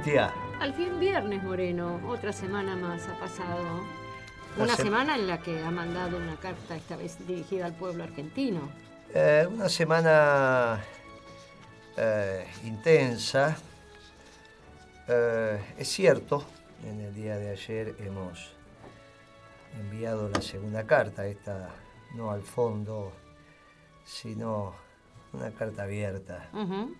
Cintia? Al fin viernes, Moreno. Otra semana más ha pasado. Una semana en la que ha mandado una carta, esta vez dirigida al pueblo argentino. Una semana intensa. Es cierto, en el día de ayer hemos enviado la segunda carta, esta no al fondo, sino una carta abierta. Uh-huh.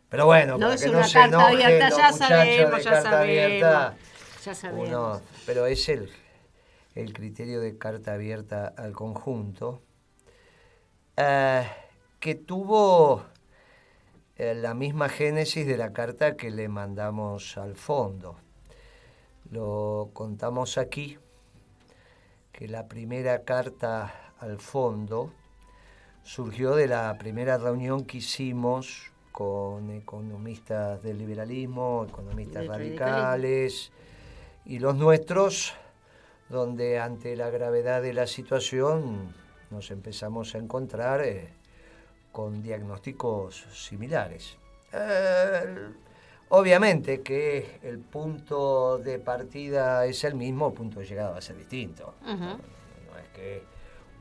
Pero bueno, no para es que una no se carta enojen abierta, los ya muchachos sabemos, de ya carta sabemos. abierta. Ya sabemos. Pero es el criterio de carta abierta al conjunto, que tuvo la misma génesis de la carta que le mandamos al fondo. Lo contamos aquí, que la primera carta al fondo surgió de la primera reunión que hicimos con economistas del liberalismo, economistas radicales y los nuestros, donde ante la gravedad de la situación nos empezamos a encontrar con diagnósticos similares. Obviamente que el punto de partida es el mismo, el punto de llegada va a ser distinto. Uh-huh. No es que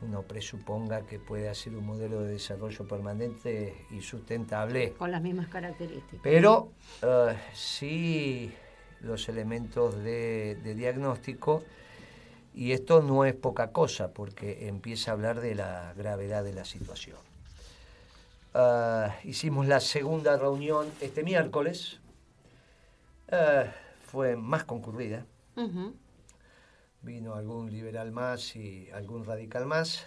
uno presuponga que puede hacer un modelo de desarrollo permanente y sustentable. Con las mismas características. Pero sí los elementos de diagnóstico, y esto no es poca cosa porque empieza a hablar de la gravedad de la situación. Hicimos la segunda reunión este miércoles. Fue más concurrida. Uh-huh. Vino algún liberal más y algún radical más,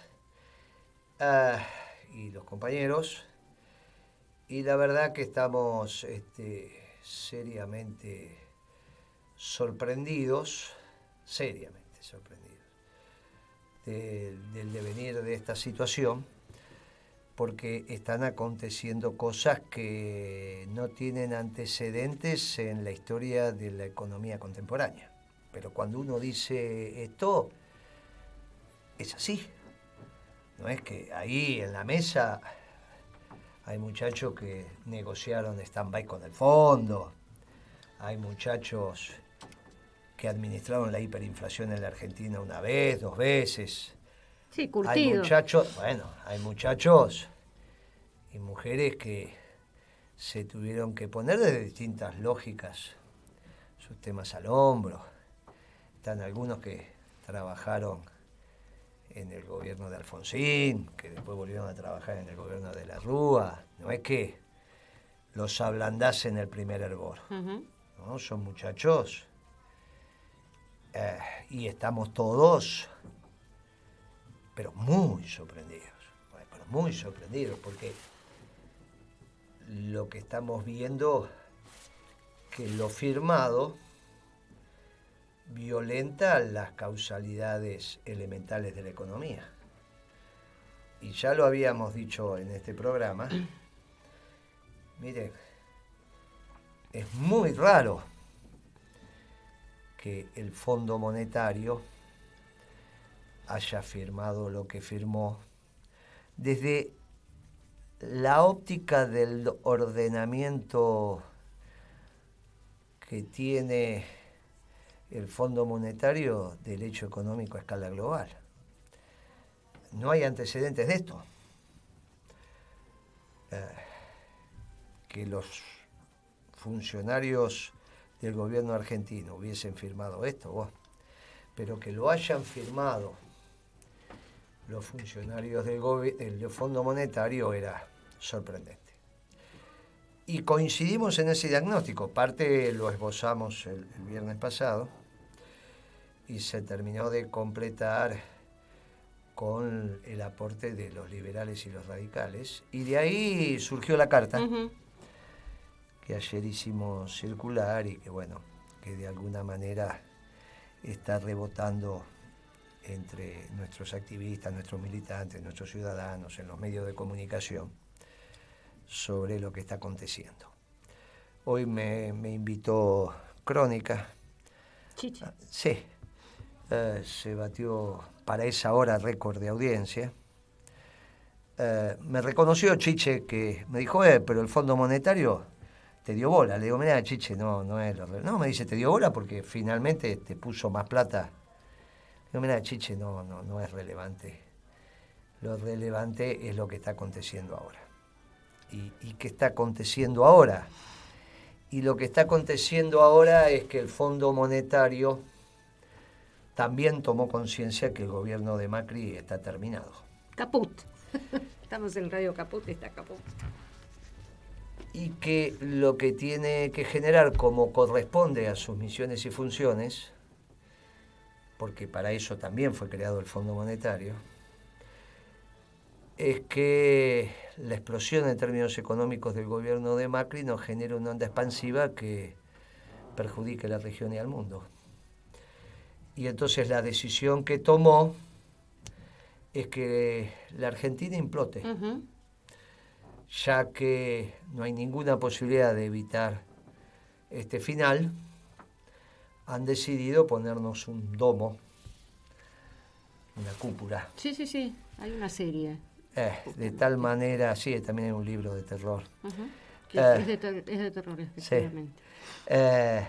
y los compañeros, y la verdad que estamos seriamente sorprendidos del devenir de esta situación, porque están aconteciendo cosas que no tienen antecedentes en la historia de la economía contemporánea. Pero cuando uno dice esto, es así. No es que ahí en la mesa hay muchachos que negociaron stand-by con el fondo, hay muchachos que administraron la hiperinflación en la Argentina una vez, 2 veces. Sí, curtido. Hay muchachos y mujeres que se tuvieron que poner desde distintas lógicas sus temas al hombro. Están algunos que trabajaron en el gobierno de Alfonsín, que después volvieron a trabajar en el gobierno de la Rúa. No es que los ablandás en el primer hervor. Uh-huh. ¿No? Son muchachos y estamos todos, pero muy sorprendidos. Muy sorprendidos, porque lo que estamos viendo, que lo firmado violenta las causalidades elementales de la economía. Y ya lo habíamos dicho en este programa. Miren, es muy raro que el Fondo Monetario haya firmado lo que firmó desde la óptica del ordenamiento que tiene el Fondo Monetario del hecho económico a escala global. No hay antecedentes de esto. Que los funcionarios del gobierno argentino hubiesen firmado esto, pero que lo hayan firmado los funcionarios del Fondo Monetario era sorprendente. Y coincidimos en ese diagnóstico. Parte lo esbozamos el viernes pasado y se terminó de completar con el aporte de los liberales y los radicales. Y de ahí surgió la carta, uh-huh, que ayer hicimos circular y que de alguna manera está rebotando entre nuestros activistas, nuestros militantes, nuestros ciudadanos, en los medios de comunicación, sobre lo que está aconteciendo. Hoy me invitó Crónica. Chiche. Sí. Se batió para esa hora récord de audiencia. Me reconoció Chiche, que me dijo, pero el Fondo Monetario te dio bola. Le digo, mira, Chiche, no es lo relevante. No, me dice, te dio bola porque finalmente te puso más plata. Le digo, mira, Chiche, no es relevante. Lo relevante es lo que está aconteciendo ahora. ¿Y qué está aconteciendo ahora? Y lo que está aconteciendo ahora es que el Fondo Monetario también tomó conciencia que el gobierno de Macri está terminado. Caput. Estamos en Radio Caput, está caput. Y que lo que tiene que generar, como corresponde a sus misiones y funciones, porque para eso también fue creado el Fondo Monetario, es que la explosión en términos económicos del gobierno de Macri nos genere una onda expansiva que perjudique a la región y al mundo. Y entonces la decisión que tomó es que la Argentina implote, ya que no hay ninguna posibilidad de evitar este final. Han decidido ponernos un domo, una cúpula. Sí, hay una serie. De tal manera, sí, también hay un libro de terror. Es de terror, efectivamente. Sí.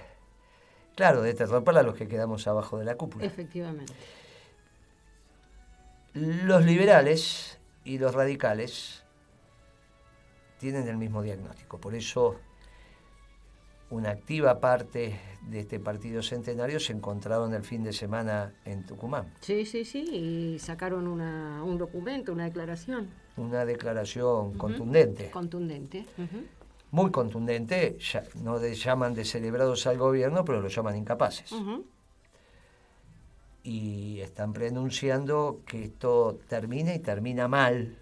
Claro, de terror para los que quedamos abajo de la cúpula. Efectivamente. Los liberales y los radicales tienen el mismo diagnóstico. Por eso, una activa parte de este partido centenario se encontraron el fin de semana en Tucumán. Sí, y sacaron un documento, una declaración. Una declaración contundente. Contundente. Muy contundente. Ya, no llaman de celebrados al gobierno, pero lo llaman incapaces. Y están pronunciando que esto termina y termina mal.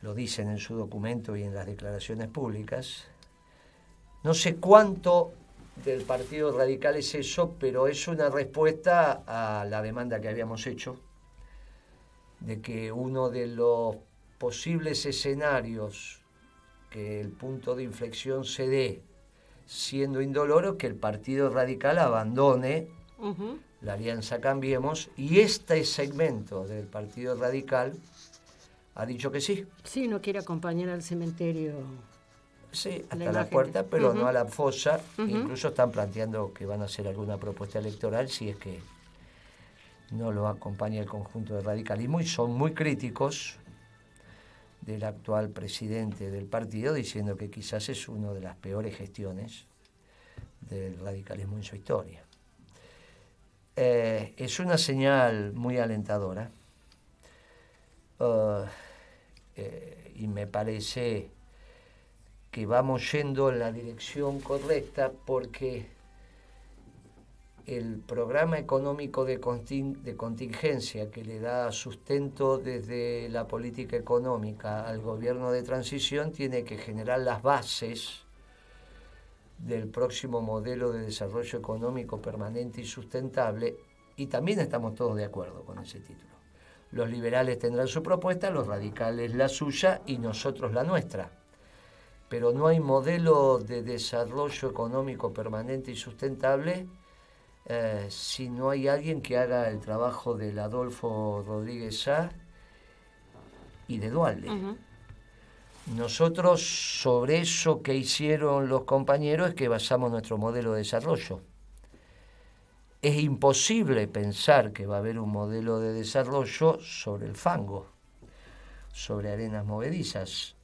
Lo dicen en su documento y en las declaraciones públicas. No sé cuánto del Partido Radical es eso, pero es una respuesta a la demanda que habíamos hecho de que uno de los posibles escenarios que el punto de inflexión se dé siendo indoloro, que el Partido Radical abandone la Alianza Cambiemos, y este segmento del Partido Radical ha dicho que sí. Sí, no quiere acompañar al cementerio. Sí, hasta la puerta, pero no a la fosa. Incluso están planteando que van a hacer alguna propuesta electoral si es que no lo acompaña el conjunto del radicalismo, y son muy críticos del actual presidente del partido, diciendo que quizás es una de las peores gestiones del radicalismo en su historia. Es una señal muy alentadora y me parece que vamos yendo en la dirección correcta, porque el programa económico de contingencia que le da sustento desde la política económica al gobierno de transición tiene que generar las bases del próximo modelo de desarrollo económico permanente y sustentable, y también estamos todos de acuerdo con ese título. Los liberales tendrán su propuesta, los radicales la suya y nosotros la nuestra. Pero no hay modelo de desarrollo económico permanente y sustentable si no hay alguien que haga el trabajo del Adolfo Rodríguez Sá y de Duhalde. Nosotros, sobre eso que hicieron los compañeros, es que basamos nuestro modelo de desarrollo. Es imposible pensar que va a haber un modelo de desarrollo sobre el fango, sobre arenas movedizas.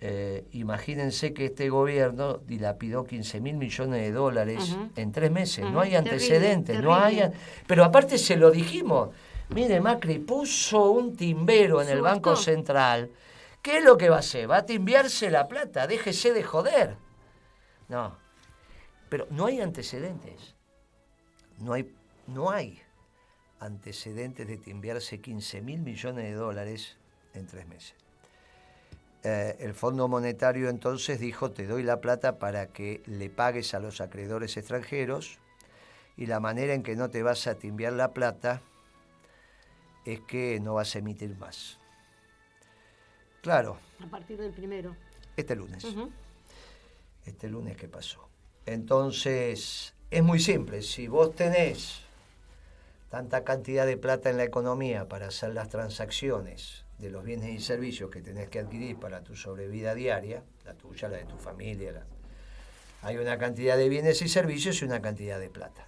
Imagínense que este gobierno dilapidó 15.000 millones de dólares en 3 meses. No hay antecedentes, terrible. No hay. Pero aparte se lo dijimos. Mire, Macri puso un timbero en el Banco Central. ¿Qué es lo que va a hacer? Va a timbiarse la plata. Déjese de joder. No. Pero no hay antecedentes. No hay antecedentes de timbiarse 15.000 millones de dólares en 3 meses. El Fondo Monetario entonces dijo: te doy la plata para que le pagues a los acreedores extranjeros, y la manera en que no te vas a timbiar la plata es que no vas a emitir más. Claro. A partir del 1. Este lunes. Este lunes que pasó. Entonces, es muy simple. Si vos tenés tanta cantidad de plata en la economía para hacer las transacciones de los bienes y servicios que tenés que adquirir para tu sobrevida diaria, la tuya, la de tu familia, Hay una cantidad de bienes y servicios y una cantidad de plata.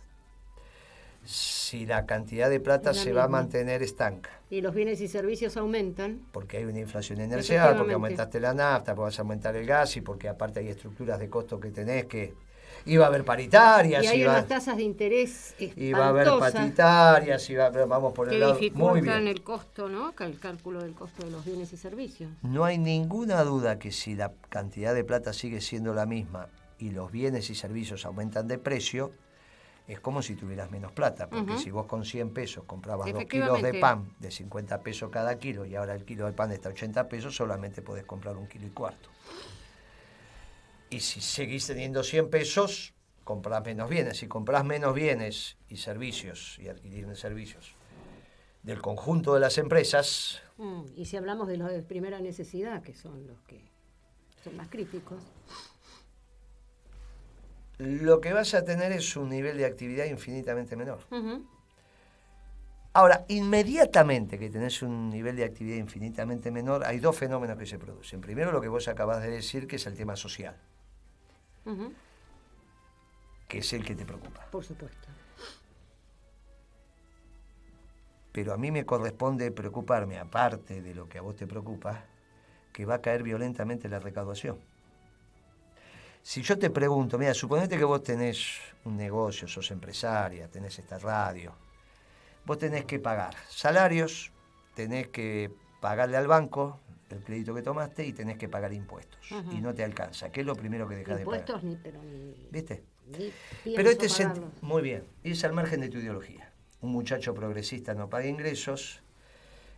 Si la cantidad de plata se va a mantener estanca. Y los bienes y servicios aumentan. Porque hay una inflación inercial, porque aumentaste la nafta, porque vas a aumentar el gas y porque aparte hay estructuras de costo que tenés que... Iba a haber paritarias. Y hay unas tasas de interés espantosas. Iba a haber paritarias, vamos por el lado... Que dificultan el costo, ¿no? El cálculo del costo de los bienes y servicios. No hay ninguna duda que si la cantidad de plata sigue siendo la misma y los bienes y servicios aumentan de precio, es como si tuvieras menos plata, porque si vos con 100 pesos comprabas 2 kilos de pan de 50 pesos cada kilo y ahora el kilo de pan está a 80 pesos, solamente podés comprar 1,25 kilos. Y si seguís teniendo 100 pesos, comprás menos bienes. Si comprás menos bienes y servicios, y adquirir servicios del conjunto de las empresas... Y si hablamos de los de primera necesidad, que son los que son más críticos... Lo que vas a tener es un nivel de actividad infinitamente menor. Ahora, inmediatamente que tenés un nivel de actividad infinitamente menor, hay dos fenómenos que se producen. Primero, lo que vos acabás de decir, que es el tema social, que es el que te preocupa. Por supuesto. Pero a mí me corresponde preocuparme, aparte de lo que a vos te preocupa, que va a caer violentamente la recaudación. Si yo te pregunto, mira, suponete que vos tenés un negocio, sos empresaria, tenés esta radio, vos tenés que pagar salarios, tenés que pagarle al banco el crédito que tomaste y tenés que pagar impuestos. Y no te alcanza. ¿Qué es lo primero que dejás de pagar? Impuestos ¿Viste? Ni pero muy bien, es al margen de tu ideología. Un muchacho progresista no paga ingresos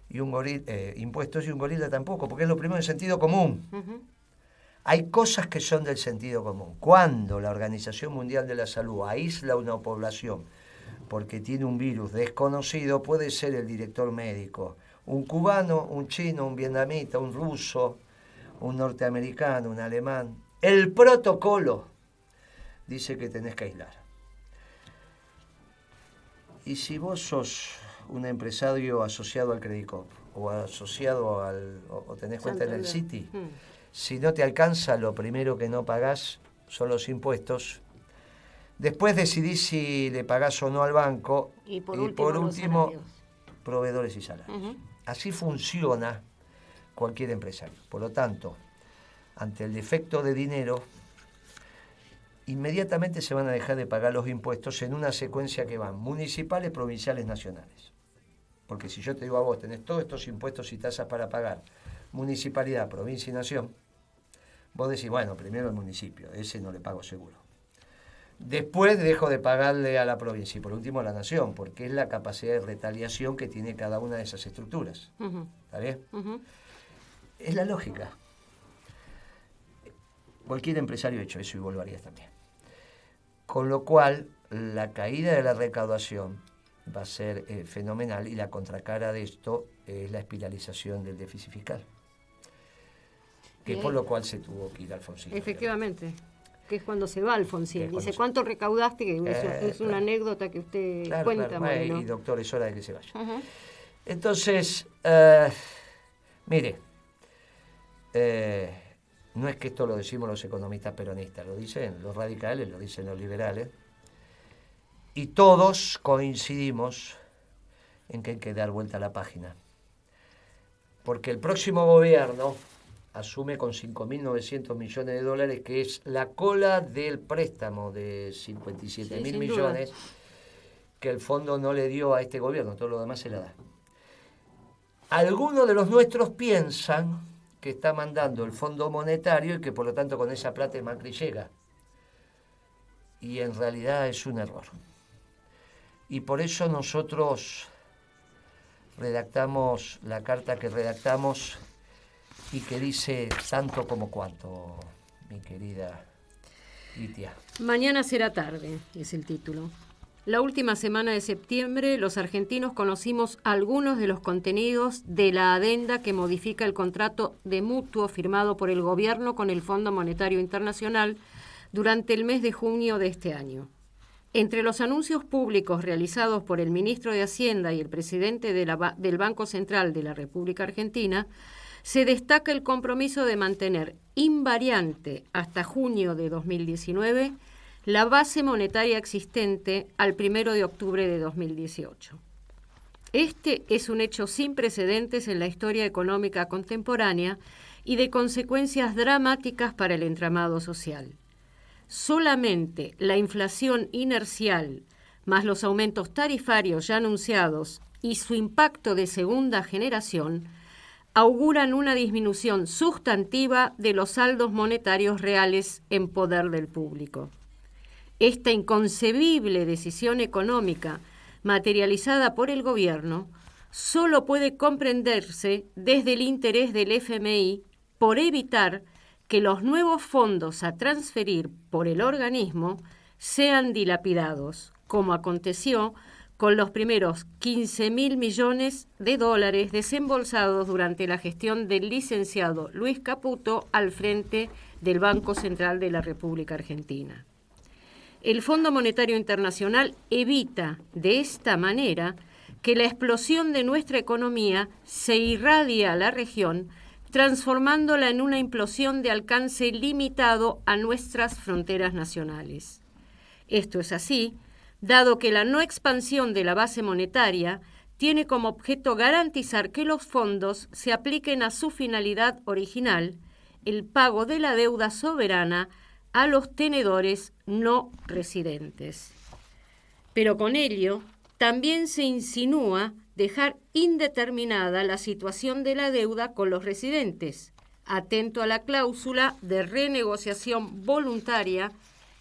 y impuestos, y un gorila tampoco, porque es lo primero de sentido común. Hay cosas que son del sentido común. Cuando la Organización Mundial de la Salud aísla una población porque tiene un virus desconocido, puede ser el director médico, un cubano, un chino, un vietnamita, un ruso, un norteamericano, un alemán. El protocolo dice que tenés que aislar. Y si vos sos un empresario asociado al Credit Corp o asociado o tenés cuenta en el Citi, si no te alcanza, lo primero que no pagás son los impuestos. Después decidís si le pagás o no al banco. Y por último proveedores y salarios. Así funciona cualquier empresario. Por lo tanto, ante el defecto de dinero, inmediatamente se van a dejar de pagar los impuestos en una secuencia que van municipales, provinciales, nacionales. Porque si yo te digo a vos, tenés todos estos impuestos y tasas para pagar, municipalidad, provincia y nación, vos decís, bueno, primero el municipio, ese no le pago seguro. Después dejo de pagarle a la provincia y por último a la nación, porque es la capacidad de retaliación que tiene cada una de esas estructuras. ¿Está bien? Es la lógica. Cualquier empresario ha hecho eso y vos lo harías también. Con lo cual, la caída de la recaudación va a ser fenomenal y la contracara de esto es la espiralización del déficit fiscal. Que por lo cual se tuvo que ir Alfonsín. Efectivamente, que es cuando se va Alfonsín. Dice, ¿cuánto recaudaste? Que es una anécdota que usted cuenta. Claro. Y doctor, es hora de que se vaya. Entonces, mire, no es que esto lo decimos los economistas peronistas, lo dicen los radicales, lo dicen los liberales, y todos coincidimos en que hay que dar vuelta a la página. Porque el próximo gobierno asume con 5.900 millones de dólares, que es la cola del préstamo de 57.000 millones que el fondo no le dio a este gobierno, todo lo demás se la da. Algunos de los nuestros piensan que está mandando el Fondo Monetario y que por lo tanto con esa plata Macri llega. Y en realidad es un error. Y por eso nosotros redactamos la carta que redactamos y que dice tanto como cuanto, mi querida Litia. Mañana será tarde, es el título. La última semana de septiembre, los argentinos conocimos algunos de los contenidos de la adenda que modifica el contrato de mutuo firmado por el gobierno con el Fondo Monetario Internacional durante el mes de junio de este año. Entre los anuncios públicos realizados por el ministro de Hacienda y el presidente del Banco Central de la República Argentina, se destaca el compromiso de mantener invariante hasta junio de 2019 la base monetaria existente al 1 de octubre de 2018. Este es un hecho sin precedentes en la historia económica contemporánea y de consecuencias dramáticas para el entramado social. Solamente la inflación inercial, más los aumentos tarifarios ya anunciados y su impacto de segunda generación, auguran una disminución sustantiva de los saldos monetarios reales en poder del público. Esta inconcebible decisión económica materializada por el gobierno solo puede comprenderse desde el interés del FMI por evitar que los nuevos fondos a transferir por el organismo sean dilapidados, como aconteció con los primeros 15.000 millones de dólares desembolsados durante la gestión del licenciado Luis Caputo al frente del Banco Central de la República Argentina. El Fondo Monetario Internacional evita de esta manera que la explosión de nuestra economía se irradie a la región, transformándola en una implosión de alcance limitado a nuestras fronteras nacionales. Esto es así, dado que la no expansión de la base monetaria tiene como objeto garantizar que los fondos se apliquen a su finalidad original, el pago de la deuda soberana a los tenedores no residentes. Pero con ello también se insinúa dejar indeterminada la situación de la deuda con los residentes, atento a la cláusula de renegociación voluntaria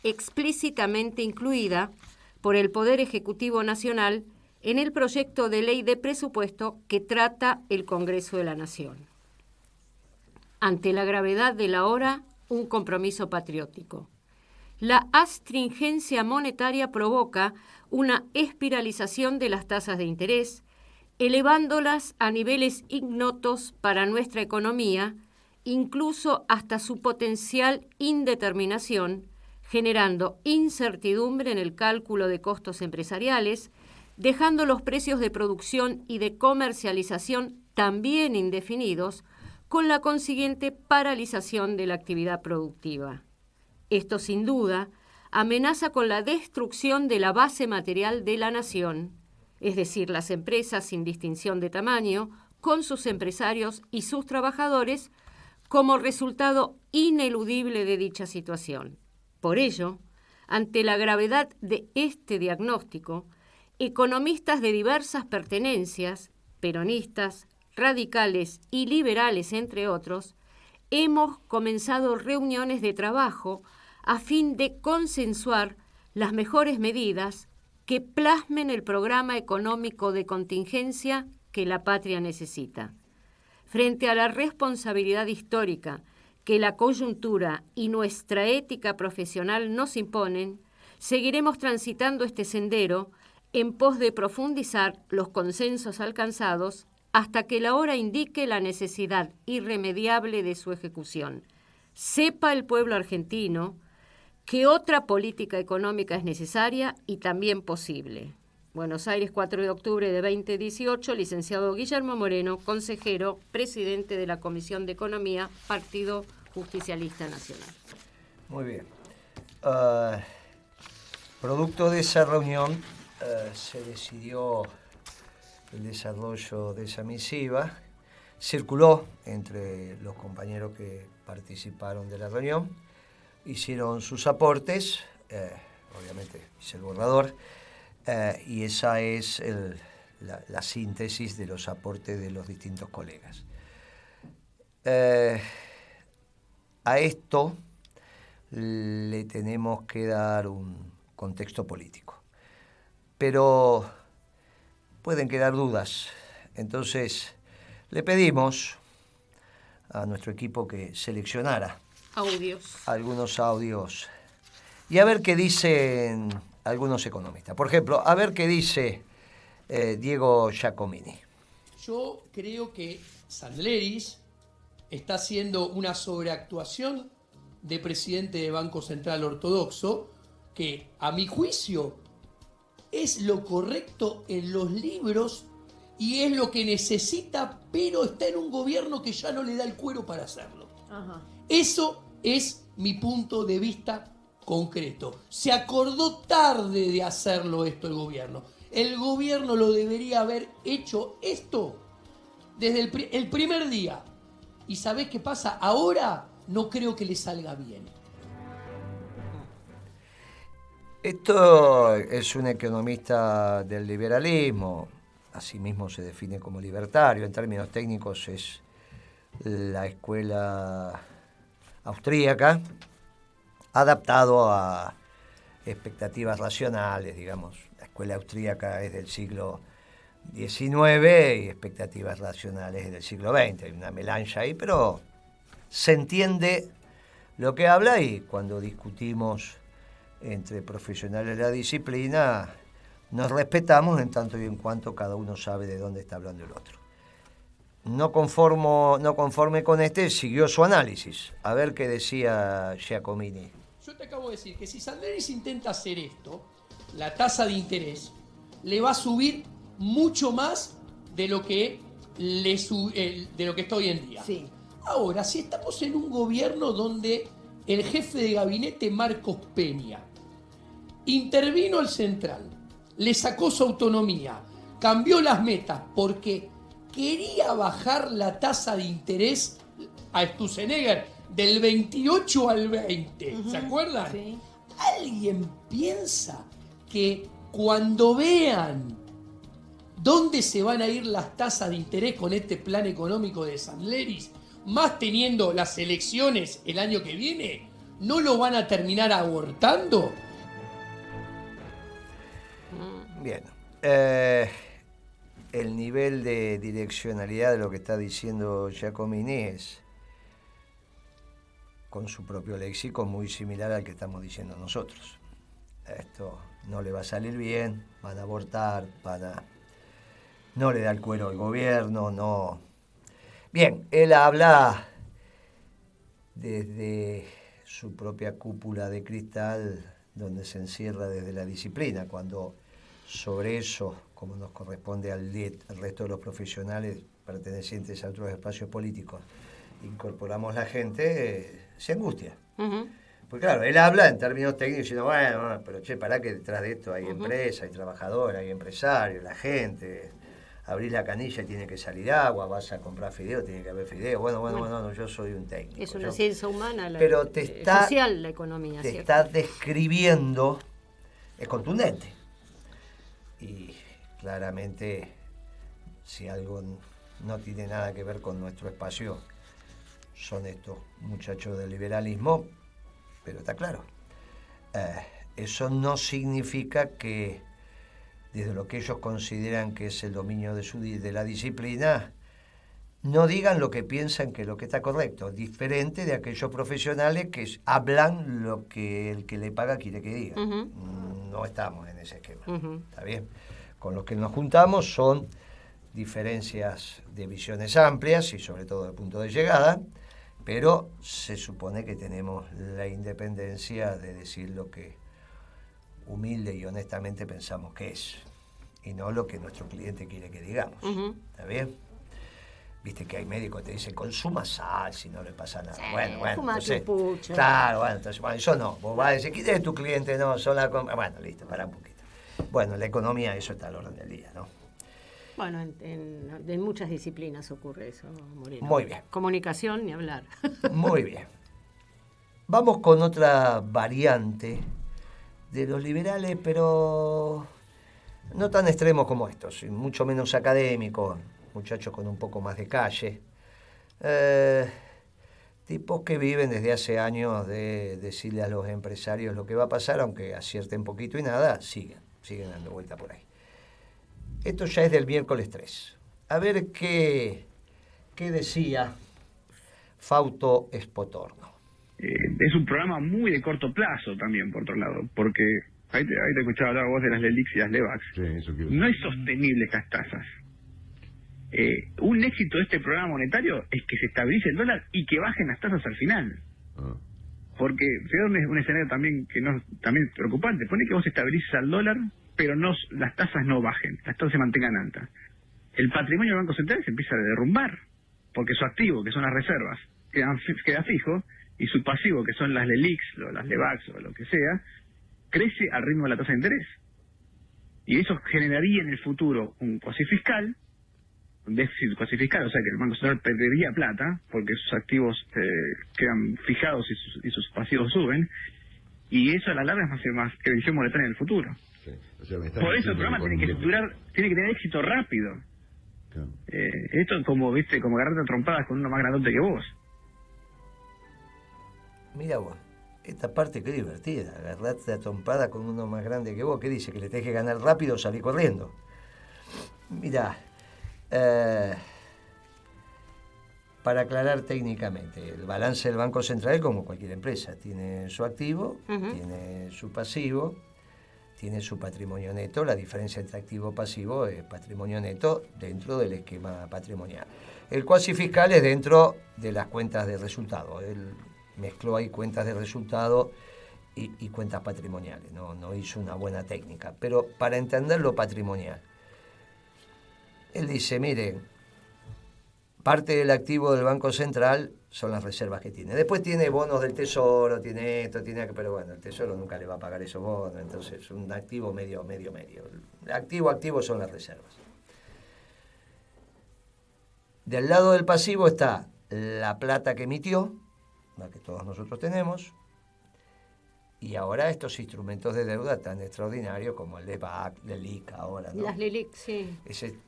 explícitamente incluida por el Poder Ejecutivo Nacional en el proyecto de ley de presupuesto que trata el Congreso de la Nación. Ante la gravedad de la hora, un compromiso patriótico. La astringencia monetaria provoca una espiralización de las tasas de interés, elevándolas a niveles ignotos para nuestra economía, incluso hasta su potencial indeterminación, generando incertidumbre en el cálculo de costos empresariales, dejando los precios de producción y de comercialización también indefinidos, con la consiguiente paralización de la actividad productiva. Esto, sin duda, amenaza con la destrucción de la base material de la nación, es decir, las empresas sin distinción de tamaño, con sus empresarios y sus trabajadores, como resultado ineludible de dicha situación. Por ello, ante la gravedad de este diagnóstico, economistas de diversas pertenencias, peronistas, radicales y liberales, entre otros, hemos comenzado reuniones de trabajo a fin de consensuar las mejores medidas que plasmen el programa económico de contingencia que la patria necesita. Frente a la responsabilidad histórica que la coyuntura y nuestra ética profesional nos imponen, seguiremos transitando este sendero en pos de profundizar los consensos alcanzados hasta que la hora indique la necesidad irremediable de su ejecución. Sepa el pueblo argentino que otra política económica es necesaria y también posible. Buenos Aires, 4 de octubre de 2018, licenciado Guillermo Moreno, consejero, presidente de la Comisión de Economía, Partido Justicialista Nacional. Muy bien. Producto de esa reunión se decidió el desarrollo de esa misiva, circuló entre los compañeros que participaron de la reunión, hicieron sus aportes, obviamente hice el borrador, y esa es la síntesis de los aportes de los distintos colegas. A esto le tenemos que dar un contexto político, pero pueden quedar dudas. Entonces, le pedimos a nuestro equipo que seleccionara algunos audios y a ver qué dicen algunos economistas. Por ejemplo, a ver qué dice Diego Giacomini. Yo creo que Sandleris está haciendo una sobreactuación de presidente de Banco Central Ortodoxo que, a mi juicio, es lo correcto en los libros y es lo que necesita, pero está en un gobierno que ya no le da el cuero para hacerlo. Ajá. Eso es mi punto de vista concreto. Se acordó tarde de hacerlo esto el gobierno. El gobierno lo debería haber hecho esto desde el primer día. ¿Y sabés qué pasa? Ahora no creo que le salga bien. Esto es un economista del liberalismo, asimismo se define como libertario, en términos técnicos es la escuela austríaca, adaptado a expectativas racionales, digamos. La escuela austríaca es del siglo XIX y expectativas racionales es del siglo XX. Hay una melange ahí, pero se entiende lo que habla y cuando discutimos entre profesionales de la disciplina nos respetamos en tanto y en cuanto cada uno sabe de dónde está hablando el otro. No conforme con siguió su análisis. A ver qué decía Giacomini. Yo te acabo de decir que si Sandleris intenta hacer esto, la tasa de interés le va a subir mucho más de lo que de lo que está hoy en día. Sí. Ahora, si estamos en un gobierno donde el jefe de gabinete, Marcos Peña, intervino al central, le sacó su autonomía, cambió las metas porque quería bajar la tasa de interés a Sturzenegger del 28 al 20. ¿Se acuerdan? Sí. ¿Alguien piensa que cuando vean dónde se van a ir las tasas de interés con este plan económico de Sandleris, más teniendo las elecciones el año que viene, no lo van a terminar abortando? Bien. El nivel de direccionalidad de lo que está diciendo Giacomini es, con su propio léxico, muy similar al que estamos diciendo nosotros. Esto no le va a salir bien, van a abortar, no le da el cuero al gobierno, no. Bien, él habla desde su propia cúpula de cristal, donde se encierra desde la disciplina, cuando sobre eso, como nos corresponde al resto de los profesionales pertenecientes a otros espacios políticos, incorporamos la gente, se angustia. Uh-huh. Pues claro, él habla en términos técnicos diciendo, bueno, pero pará que detrás de esto hay empresa, hay trabajadores, hay empresarios, la gente, abrís la canilla y tiene que salir agua, vas a comprar fideo, tiene que haber fideo, bueno, yo soy un técnico. Es una ciencia humana, pero social la economía. Te ¿cierto? está describiendo, es contundente. Y claramente, si algo no tiene nada que ver con nuestro espacio, son estos muchachos del liberalismo, pero está claro. Eso no significa que, desde lo que ellos consideran que es el dominio de la disciplina, no digan lo que piensan que es lo que está correcto, diferente de aquellos profesionales que hablan lo que el que le paga quiere que diga. Uh-huh. No estamos en ese esquema. Uh-huh. ¿Está bien? Con los que nos juntamos son diferencias de visiones amplias y sobre todo de punto de llegada, pero se supone que tenemos la independencia de decir lo que humilde y honestamente pensamos que es, y no lo que nuestro cliente quiere que digamos. Uh-huh. ¿Está bien? Viste que hay médicos que te dicen, consuma sal si no le pasa nada. Sí, bueno, entonces, pucho. Claro, entonces, eso no. Vos vas a decir, ¿quién es tu cliente? No, son la... Bueno, listo, pará un poquito. Bueno, la economía, eso está al orden del día, ¿no? Bueno, en muchas disciplinas ocurre eso, Moreno. Muy bien. Comunicación, ni hablar. Muy bien. Vamos con otra variante de los liberales, pero no tan extremos como estos, mucho menos académicos, muchachos con un poco más de calle, tipos que viven desde hace años de decirle a los empresarios lo que va a pasar, aunque acierten poquito y nada, siguen dando vuelta por ahí. Esto ya es del miércoles 3. A ver qué decía Fausto Espotorno. Es un programa muy de corto plazo también, por otro lado, porque ahí te escuchaba hablar vos de las LELIX y las LEVAX. Sí, eso quiero no es sostenible estas tasas. Un éxito de este programa monetario es que se estabilice el dólar y que bajen las tasas al final. Porque se da un escenario también también preocupante. Pone que vos estabilices al dólar, pero las tasas no bajen, las tasas se mantengan altas. el patrimonio del Banco Central se empieza a derrumbar, porque su activo, que son las reservas, queda fijo, y su pasivo, que son las LELIQs, o las LEVAQs, o lo que sea, crece al ritmo de la tasa de interés. Y eso generaría en el futuro un cuasi-fiscal, un déficit cuasi-fiscal, o sea que el Banco Central perdería plata, porque sus activos quedan fijados y sus pasivos suben, y eso a la larga es más que emisión monetaria en el futuro. Sí. O sea, Por eso el programa tiene que tener éxito rápido. Claro. Esto es como, viste, como agarrarte a trompadas con uno más grandote que vos. Mira vos, esta parte qué divertida, agarrarte a trompada con uno más grande que vos. ¿Qué dice? ¿Que le tenés que ganar rápido o salir corriendo? Mirá, para aclarar técnicamente, el balance del Banco Central, como cualquier empresa, tiene su activo, tiene su pasivo, tiene su patrimonio neto. La diferencia entre activo y pasivo es patrimonio neto dentro del esquema patrimonial. El cuasi fiscal es dentro de las cuentas de resultado. Él mezcló ahí cuentas de resultado y cuentas patrimoniales. No hizo una buena técnica. Pero para entender lo patrimonial, él dice, miren, parte del activo del Banco Central son las reservas que tiene. Después tiene bonos del Tesoro, tiene esto, tiene aquello, pero bueno, el Tesoro nunca le va a pagar esos bonos, entonces es un activo medio. El activo son las reservas. Del lado del pasivo está la plata que emitió, la que todos nosotros tenemos, y ahora estos instrumentos de deuda tan extraordinarios como el LEVAQ, LELIQ ahora, ¿no? Las LELIQ, sí.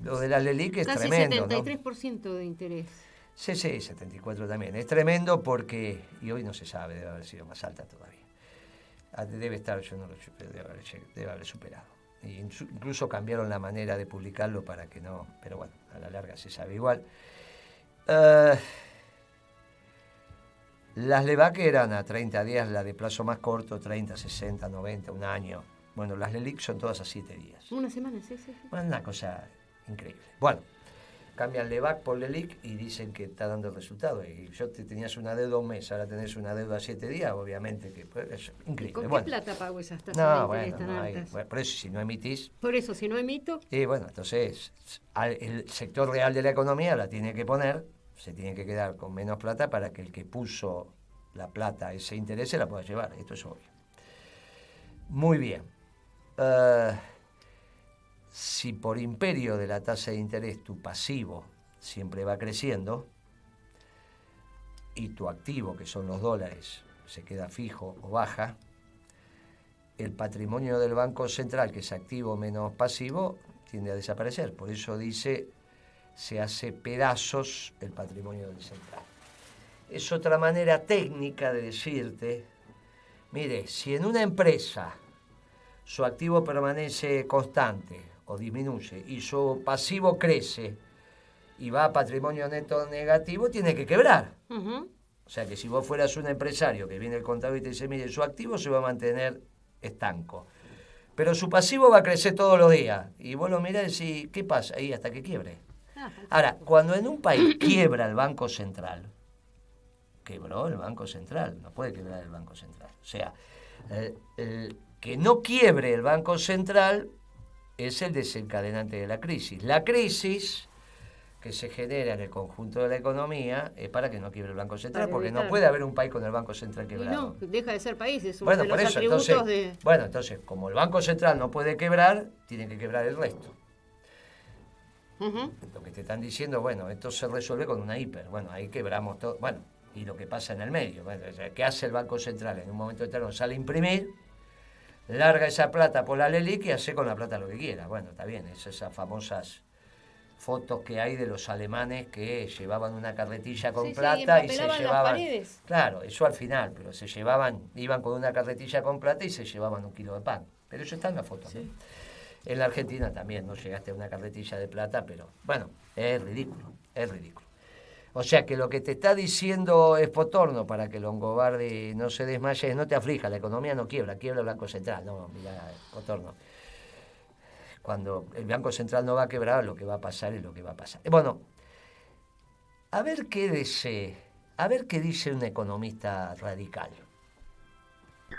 Lo de las LELIQ es casi tremendo, 73% de interés. Sí, 74 también. Es tremendo porque, y hoy no se sabe, debe haber sido más alta todavía. Debe estar, yo no lo sé, debe haber superado. Incluso cambiaron la manera de publicarlo para que no, pero bueno, a la larga se sabe igual. Las LEVAQ eran a 30 días, la de plazo más corto, 30, 60, 90, un año. Bueno, las LELIQ son todas a 7 días. Una semana, sí. Bueno, una cosa increíble. Bueno, cambian LEVAQ por LELIQ y dicen que está dando resultado. Y yo tenías una deuda un mes, ahora tenés una deuda a 7 días, obviamente que pues, es increíble. ¿Y con qué plata pago esas tasas de interés tan altas? Bueno, por eso si no emitís... Por eso, si no emito... Y bueno, entonces el sector real de la economía la tiene que poner, se tiene que quedar con menos plata para que el que puso la plata a ese interés se la pueda llevar. Esto es obvio. Muy bien. Si por imperio de la tasa de interés tu pasivo siempre va creciendo y tu activo, que son los dólares, se queda fijo o baja, el patrimonio del Banco Central, que es activo menos pasivo, tiende a desaparecer. Por eso dice, se hace pedazos el patrimonio del central. Es otra manera técnica de decirte, mire, si en una empresa su activo permanece constante o disminuye y su pasivo crece y va a patrimonio neto negativo, tiene que quebrar. O sea que si vos fueras un empresario que viene el contador y te dice, mire, su activo se va a mantener estanco, pero su pasivo va a crecer todos los días, y vos lo mirás y decís, ¿qué pasa? Ahí hasta que quiebre. Ahora, cuando en un país quiebra el Banco Central, quebró el Banco Central, no puede quebrar el Banco Central. O sea, que no quiebre el Banco Central es el desencadenante de la crisis. La crisis que se genera en el conjunto de la economía es para que no quiebre el Banco Central, porque no puede haber un país con el Banco Central quebrado. Y no, deja de ser país, es uno bueno, de los por eso, atributos entonces, Bueno, entonces, como el Banco Central no puede quebrar, tiene que quebrar el resto. Lo que te están diciendo, bueno, esto se resuelve con una hiper. Bueno, ahí quebramos todo. Bueno, y lo que pasa en el medio. Bueno, ¿qué hace el Banco Central? En un momento determinado sale a imprimir, larga esa plata por la LELIQ y hace con la plata lo que quiera. Bueno, está bien, esas famosas fotos que hay de los alemanes que llevaban una carretilla con plata y se llevaban las paredes. Claro, eso al final, pero iban con una carretilla con plata y se llevaban 1 kilo de pan. Pero eso está en la foto, ¿no? En la Argentina también no llegaste a una carretilla de plata, pero bueno, es ridículo. O sea que lo que te está diciendo es Potorno para que Longobardi no se desmaye, no te aflija, la economía no quiebra el Banco Central. No, mira, Potorno. Cuando el Banco Central no va a quebrar, lo que va a pasar es lo que va a pasar. Bueno, a ver qué dice un economista radical.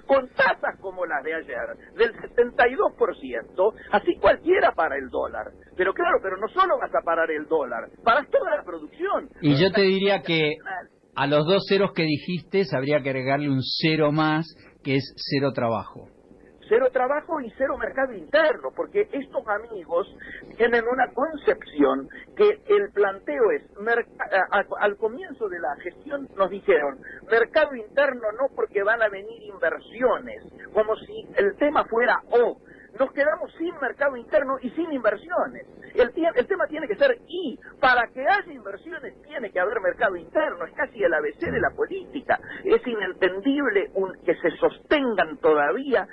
con tasas como las de ayer, del 72%, así cualquiera para el dólar. Pero claro, pero no solo vas a parar el dólar, paras toda la producción. Y yo te diría que a los 2 ceros que dijiste habría que agregarle un 0 más, que es 0 trabajo. Cero trabajo y cero mercado interno, porque estos amigos tienen una concepción que el planteo es, al comienzo de la gestión nos dijeron, mercado interno no porque van a venir inversiones, como si el tema fuera nos quedamos sin mercado interno y sin inversiones. El tema tiene que ser y para que haya inversiones tiene que haber mercado interno, es casi el ABC de la política. Es inentendible que se sostengan todavía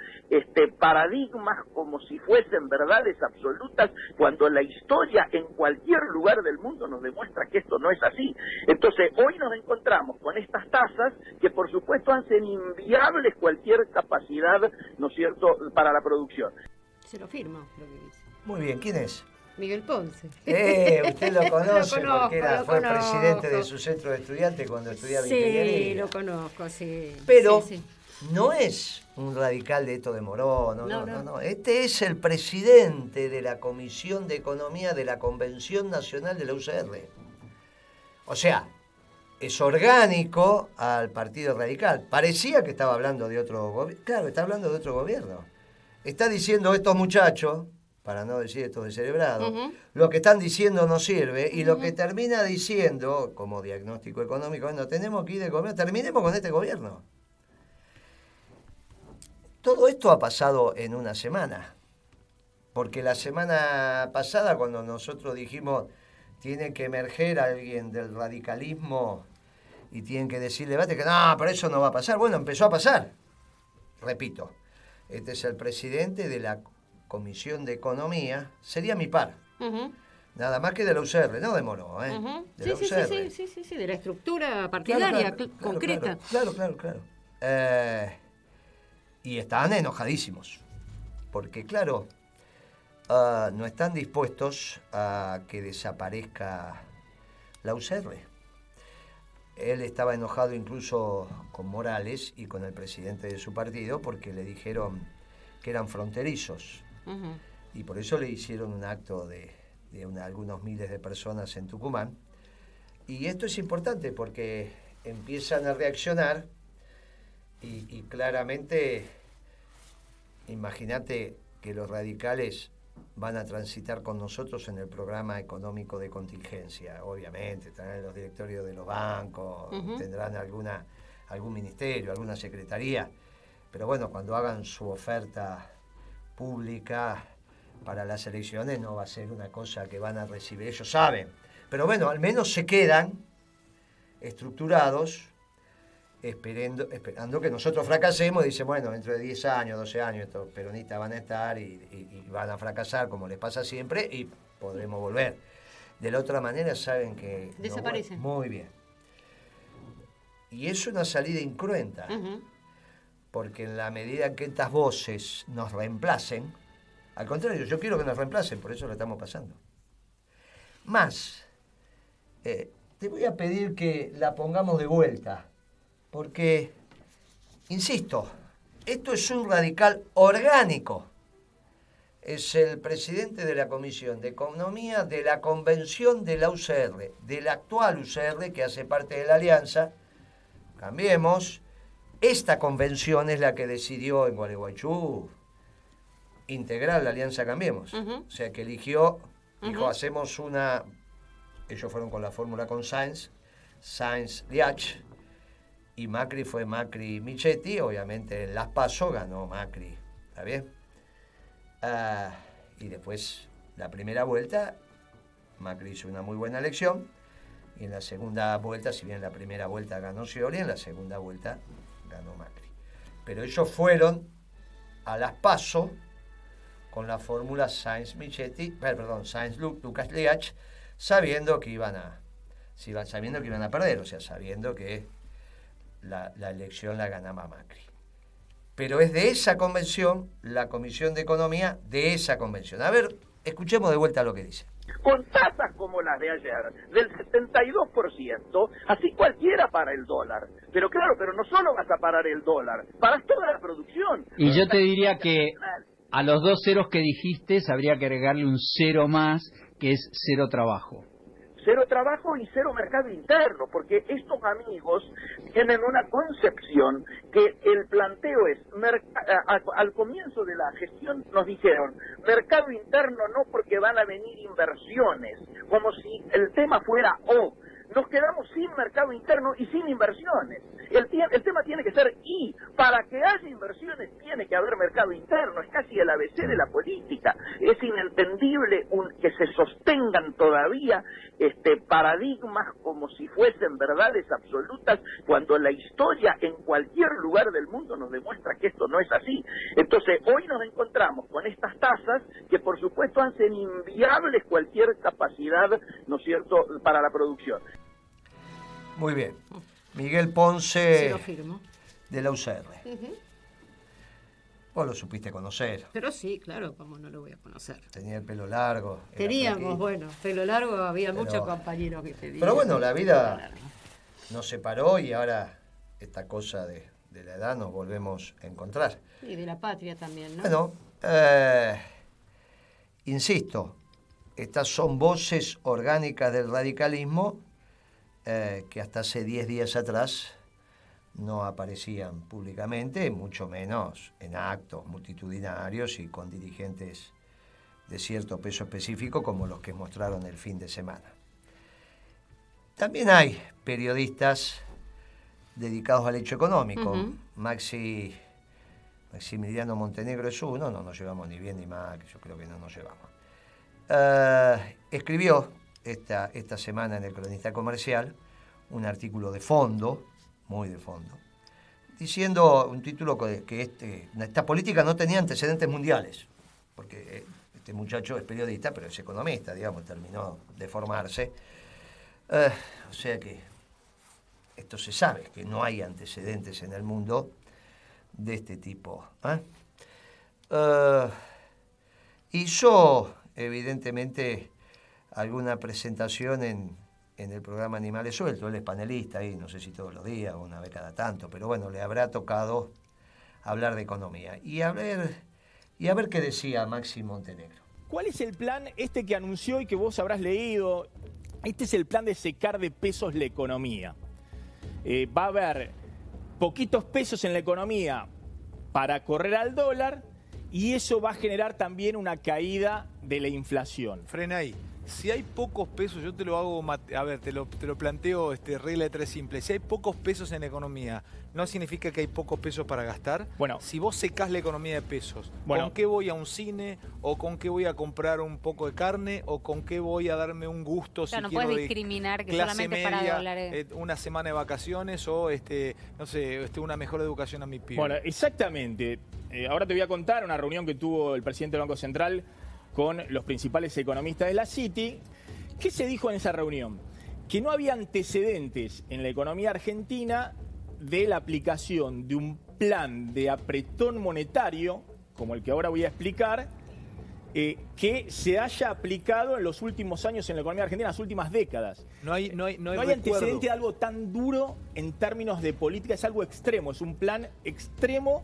paradigmas como si fuesen verdades absolutas, cuando la historia en cualquier lugar del mundo nos demuestra que esto no es así. Entonces, hoy nos encontramos con estas tasas que por supuesto hacen inviables cualquier capacidad, ¿no es cierto?, para la producción. Se lo firmo, lo que dice. Muy bien, ¿quién es? Miguel Ponce. Usted lo conoce Lo conozco, porque fue presidente de su centro de estudiantes cuando estudiaba ingeniería. Sí, lo conozco, sí. Pero sí. no es un radical de Eto de Morón, no. Este es el presidente de la Comisión de Economía de la Convención Nacional de la UCR. O sea, es orgánico al Partido Radical. Parecía que estaba hablando de otro gobierno. Claro, está hablando de otro gobierno. Está diciendo estos muchachos, para no decir estos descerebrados, lo que están diciendo no sirve, y lo que termina diciendo, como diagnóstico económico, bueno, tenemos que ir del gobierno, terminemos con este gobierno. Todo esto ha pasado en una semana, porque la semana pasada, cuando nosotros dijimos tiene que emerger alguien del radicalismo y tienen que decirle, que no, pero eso no va a pasar, bueno, empezó a pasar. Repito, este es el presidente de la Comisión de Economía, sería mi par. Nada más que de la UCR, no de Moró, ¿eh? De la UCR. Sí, de la estructura partidaria concreta. Claro. Y están enojadísimos, porque claro, no están dispuestos a que desaparezca la UCR. Él estaba enojado incluso con Morales y con el presidente de su partido porque le dijeron que eran fronterizos. Y por eso le hicieron un acto de algunos miles de personas en Tucumán. Y esto es importante porque empiezan a reaccionar y claramente, imagínate que los radicales van a transitar con nosotros en el programa económico de contingencia. Obviamente, tendrán los directorios de los bancos, tendrán algún ministerio, alguna secretaría. Pero bueno, cuando hagan su oferta pública para las elecciones no va a ser una cosa que van a recibir, ellos saben. Pero bueno, al menos se quedan estructurados esperando que nosotros fracasemos y dicen, bueno, dentro de 10 años, 12 años estos peronistas van a estar y van a fracasar como les pasa siempre y podremos volver. De la otra manera saben que desaparecen. Muy bien. Y es una salida incruenta, porque en la medida en que estas voces nos reemplacen, al contrario, yo quiero que nos reemplacen, por eso lo estamos pasando. Más, te voy a pedir que la pongamos de vuelta, porque, insisto, esto es un radical orgánico. Es el presidente de la Comisión de Economía de la Convención de la UCR, de la actual UCR, que hace parte de la Alianza. Cambiemos. Esta convención es la que decidió en Gualeguaychú integrar la Alianza Cambiemos. O sea, que eligió, dijo, hacemos una... Ellos fueron con la fórmula con Sáenz-Liach, y Macri fue Macri-Michetti. Obviamente en Las PASO ganó Macri, ¿está bien? Y después, la primera vuelta, Macri hizo una muy buena elección, y en la segunda vuelta, si bien en la primera vuelta ganó Scioli, en la segunda vuelta ganó Macri. Pero ellos fueron a Las PASO con la fórmula Sáenz-Lucas-Liach, sabiendo que iban a perder, o sea, sabiendo que la elección la ganaba Macri. Pero es de esa convención, la Comisión de Economía de esa convención. A ver, escuchemos de vuelta lo que dice. con tasas como las de ayer, del 72%, así cualquiera para el dólar. Pero claro, pero no solo vas a parar el dólar, paras toda la producción. Y yo te diría que a los 2 ceros que dijiste habría que agregarle un 0 más, que es 0 trabajo. Cero trabajo y cero mercado interno, porque estos amigos tienen una concepción que el planteo es, al comienzo de la gestión nos dijeron, mercado interno no porque van a venir inversiones, como si el tema fuera o. Nos quedamos sin mercado interno y sin inversiones. El tema tiene que ser y. Para que haya inversiones tiene que haber mercado interno. Es casi el ABC de la política. Es inentendible que se sostengan todavía paradigmas como si fuesen verdades absolutas, cuando la historia en cualquier lugar del mundo nos demuestra que esto no es así. Entonces, hoy nos encontramos con estas tasas que, por supuesto, hacen inviables cualquier capacidad, ¿no es cierto?, para la producción. Muy bien. Miguel Ponce, Se lo firmo. de la UCR. Vos lo supiste conocer. Pero sí, claro, ¿cómo no lo voy a conocer? Tenía el pelo largo. era Teníamos, flaquito. bueno, pelo largo, había Pero- muchos compañeros que tenían. Pero bueno, la vida nos separó y ahora esta cosa de la edad nos volvemos a encontrar. Y de la patria también, ¿no? Bueno, insisto, estas son voces orgánicas del radicalismo que hasta hace 10 días atrás no aparecían públicamente, mucho menos en actos multitudinarios y con dirigentes de cierto peso específico como los que mostraron el fin de semana. También hay periodistas dedicados al hecho económico. Ujú. Maximiliano Montenegro es uno, no nos llevamos ni bien ni mal, yo creo que no nos llevamos. Escribió esta semana en el Cronista Comercial un artículo de fondo, muy de fondo, diciendo un título que esta política no tenía antecedentes mundiales, porque este muchacho es periodista, pero es economista, digamos, terminó de formarse. O sea que esto se sabe, que no hay antecedentes en el mundo de este tipo. Hizo, evidentemente, alguna presentación en el programa Animales Sueltos. Él es panelista ahí, no sé si todos los días o una vez cada tanto, pero bueno, le habrá tocado hablar de economía. Y a ver qué decía Maxi Montenegro. ¿Cuál es el plan que anunció y que vos habrás leído? Este es el plan de secar de pesos la economía. Va a haber poquitos pesos en la economía para correr al dólar y eso va a generar también una caída de la inflación. Frena ahí. Si hay pocos pesos, yo te lo hago, a ver, te lo planteo regla de 3 simple. Si hay pocos pesos en la economía, ¿no significa que hay pocos pesos para gastar? Bueno. Si vos secás la economía de pesos, Bueno. ¿con qué voy a un cine? ¿O con qué voy a comprar un poco de carne? ¿O con qué voy a darme un gusto Claro, no si quiero puedes de discriminar que clase solamente media, para dólares. una semana de vacaciones o no sé, una mejor educación a mi pibe? Bueno, exactamente. Ahora te voy a contar una reunión que tuvo el presidente del Banco Central con los principales economistas de la Citi. ¿Qué se dijo en esa reunión? Que no había antecedentes en la economía argentina de la aplicación de un plan de apretón monetario, como el que ahora voy a explicar, que se haya aplicado en los últimos años en la economía argentina, en las últimas décadas. No hay No hay recuerdo. antecedente de algo tan duro en términos de política, es algo extremo, es un plan extremo.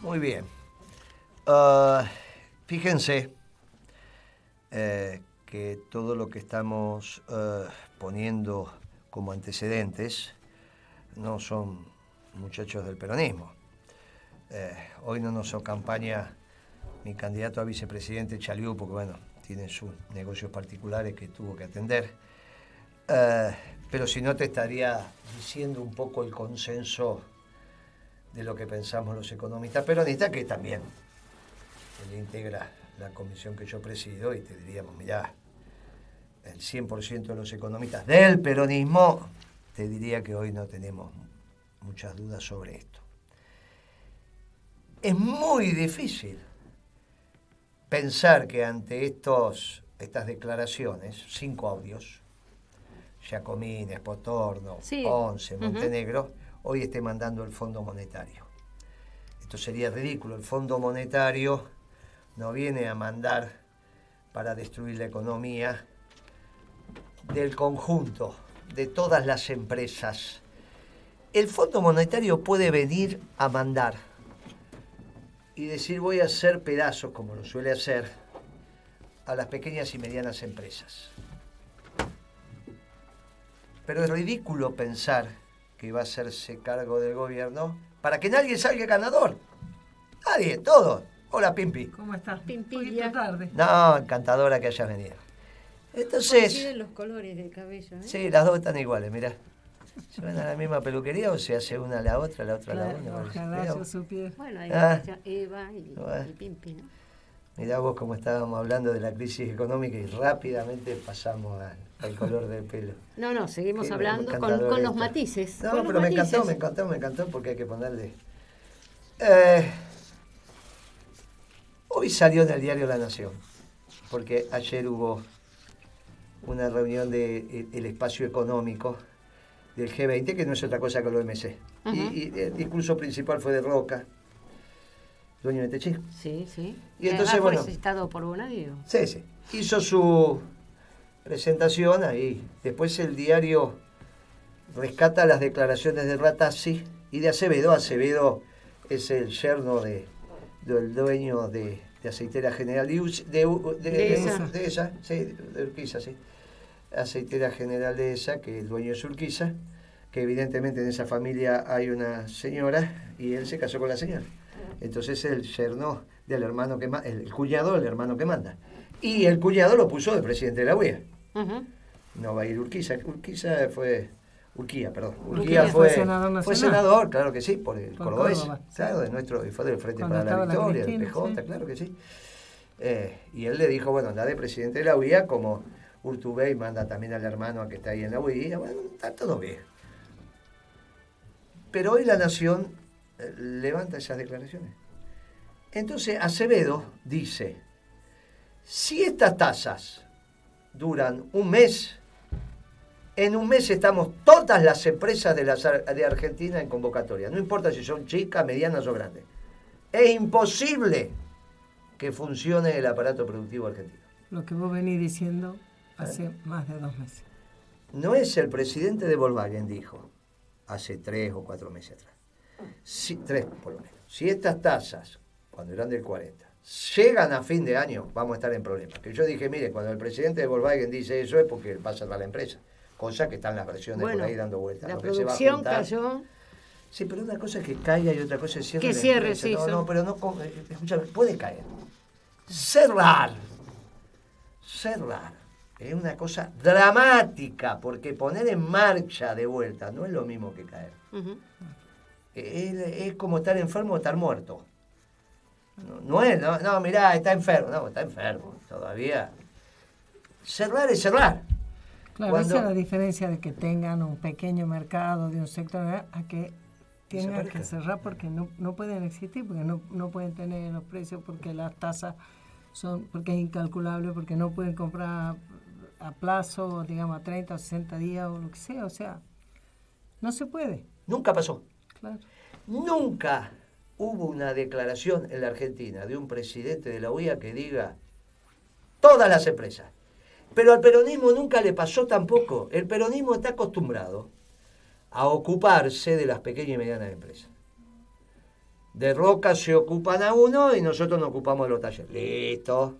Muy bien. Fíjense que todo lo que estamos poniendo como antecedentes no son muchachos del peronismo. Hoy no nos acompaña mi candidato a vicepresidente Chaliú, porque bueno, tiene sus negocios particulares que tuvo que atender. Pero si no, te estaría diciendo un poco el consenso de lo que pensamos los economistas peronistas, que también él integra la comisión que yo presido, y te diríamos, mirá, el 100% de los economistas del peronismo, te diría que hoy no tenemos muchas dudas sobre esto. Es muy difícil pensar que ante estas declaraciones, 5 audios, Giacomini, Spotorno, Sí. Ponce, Montenegro, hoy esté mandando el Fondo Monetario. Esto sería ridículo. El Fondo Monetario no viene a mandar para destruir la economía del conjunto, de todas las empresas. El Fondo Monetario puede venir a mandar y decir voy a hacer pedazos, como lo suele hacer, a las pequeñas y medianas empresas. Pero es ridículo pensar que va a hacerse cargo del gobierno para que nadie salga ganador. Nadie, todos. Hola, Pimpi. ¿Cómo estás? Pimpilla. Un poquito tarde. No, encantadora que hayas venido. Entonces, Coinciden los colores del cabello, ¿eh? sí, las dos están iguales, mirá. ¿Se van a la misma peluquería o se hace una a la otra, la otra a la Claro, una? ojalá Mirá yo vos. supiera. Bueno, ahí Ah. está Eva y Pimpi, ¿no? Mirá vos cómo estábamos hablando de la crisis económica y rápidamente pasamos al color del pelo. No, seguimos Qué hablando encantador con los esto. matices. No, con los pero me matices. encantó porque hay que ponerle... Hoy salió en el diario La Nación, porque ayer hubo una reunión del espacio económico del G20, que no es otra cosa que el OMC. Ajá. Y el discurso principal fue de Roca, dueño de Techí. Sí. Y entonces, además bueno, fue citado por Bonadío. Sí. Hizo su presentación ahí. Después el diario rescata las declaraciones de Ratazzi y de Acevedo. Acevedo es el yerno del dueño de Aceitera General de esa, sí, de Urquiza, sí. Aceitera General de esa, que el dueño es Urquiza, que evidentemente en esa familia hay una señora y él se casó con la señora. Entonces el yerno del hermano que manda, el cuñado del hermano que manda. Y el cuñado lo puso de presidente de la UIA. Ajá. No va a ir Urquiza. Urquía fue senador nacional. Fue senador, claro que sí, por el Por cordobés. Córdoba, sí. Claro, fue del Frente Cuando para la estaba la Victoria, del Cristina, PJ, sí. claro que sí. Y él le dijo, bueno, anda de presidente de la UIA, como Urtubey manda también al hermano que está ahí en la UIA. Bueno, está todo bien. Pero hoy la Nación levanta esas declaraciones. Entonces Acevedo dice, si estas tasas duran un mes, en un mes estamos todas las empresas de Argentina en convocatoria. No importa si son chicas, medianas o grandes. Es imposible que funcione el aparato productivo argentino. Lo que vos venís diciendo hace más de 2 meses. No es el presidente de Volkswagen, dijo, hace 3 o 4 meses atrás. 3 por lo menos. Si estas tasas, cuando eran del 40, llegan a fin de año, vamos a estar en problemas. Que yo dije, mire, cuando el presidente de Volkswagen dice eso es porque va a cerrar la empresa. Cosa que están las versiones Bueno, por ahí dando vueltas. la Lo que se va a producción juntar. Cayó. Sí, pero una cosa es que caiga y otra cosa es cierre. Que la cierre, empresa. sí, No, pero no, escúchame, puede caer. Cerrar. Es una cosa dramática, porque poner en marcha de vuelta no es lo mismo que caer. Ujú. Es como estar enfermo o estar muerto. No, mirá, está enfermo. No, está enfermo todavía. Cerrar es cerrar. Claro, esa es la diferencia de que tengan un pequeño mercado de un sector a que tengan que cerrar porque no pueden existir, porque no pueden tener los precios, porque las tasas porque es incalculable, porque no pueden comprar a plazo, digamos a 30 o 60 días o lo que sea, o sea, no se puede. Nunca pasó. Claro. Nunca hubo una declaración en la Argentina de un presidente de la UIA que diga todas las empresas. Pero al peronismo nunca le pasó tampoco. El peronismo está acostumbrado a ocuparse de las pequeñas y medianas empresas. De Roca se ocupan a uno y nosotros nos ocupamos de los talleres. Listo.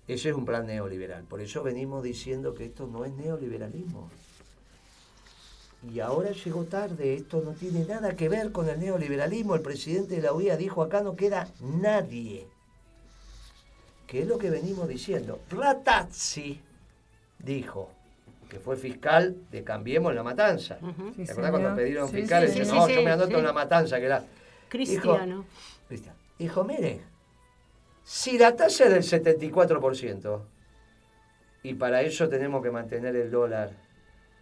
Ese es un plan neoliberal. Por eso venimos diciendo que esto no es neoliberalismo. Y ahora llegó tarde. Esto no tiene nada que ver con el neoliberalismo. El presidente de la UIA dijo, acá no queda nadie. Que es lo que venimos diciendo. Ratazzi dijo, que fue fiscal de Cambiemos La Matanza. Uh-huh. ¿Te acordás cuando pidieron Sí, fiscal? sí, Dice, no, sí, yo me anoto sí. en La Matanza, que era... Cristiano. Dijo, mire, si la tasa es del 74%, y para eso tenemos que mantener el dólar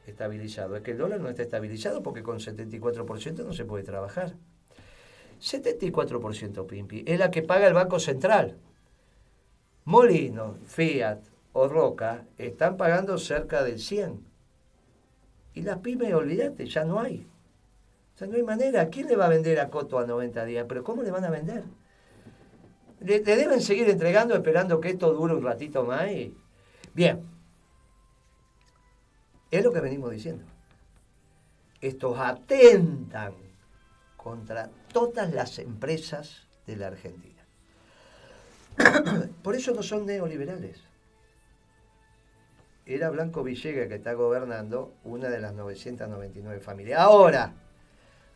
estabilizado, es que el dólar no está estabilizado porque con 74% no se puede trabajar. 74%, Pimpi, es la que paga el Banco Central. Molino, Fiat o Roca están pagando cerca del 100%. Y las pymes, olvídate, ya no hay. O sea, no hay manera. ¿Quién le va a vender a Coto a 90 días? ¿Pero cómo le van a vender? Le deben seguir entregando esperando que esto dure un ratito más. Bien. Es lo que venimos diciendo. Estos atentan contra todas las empresas de la Argentina. Por eso no son neoliberales. Era Blanco Villega que está gobernando una de las 999 familias. Ahora,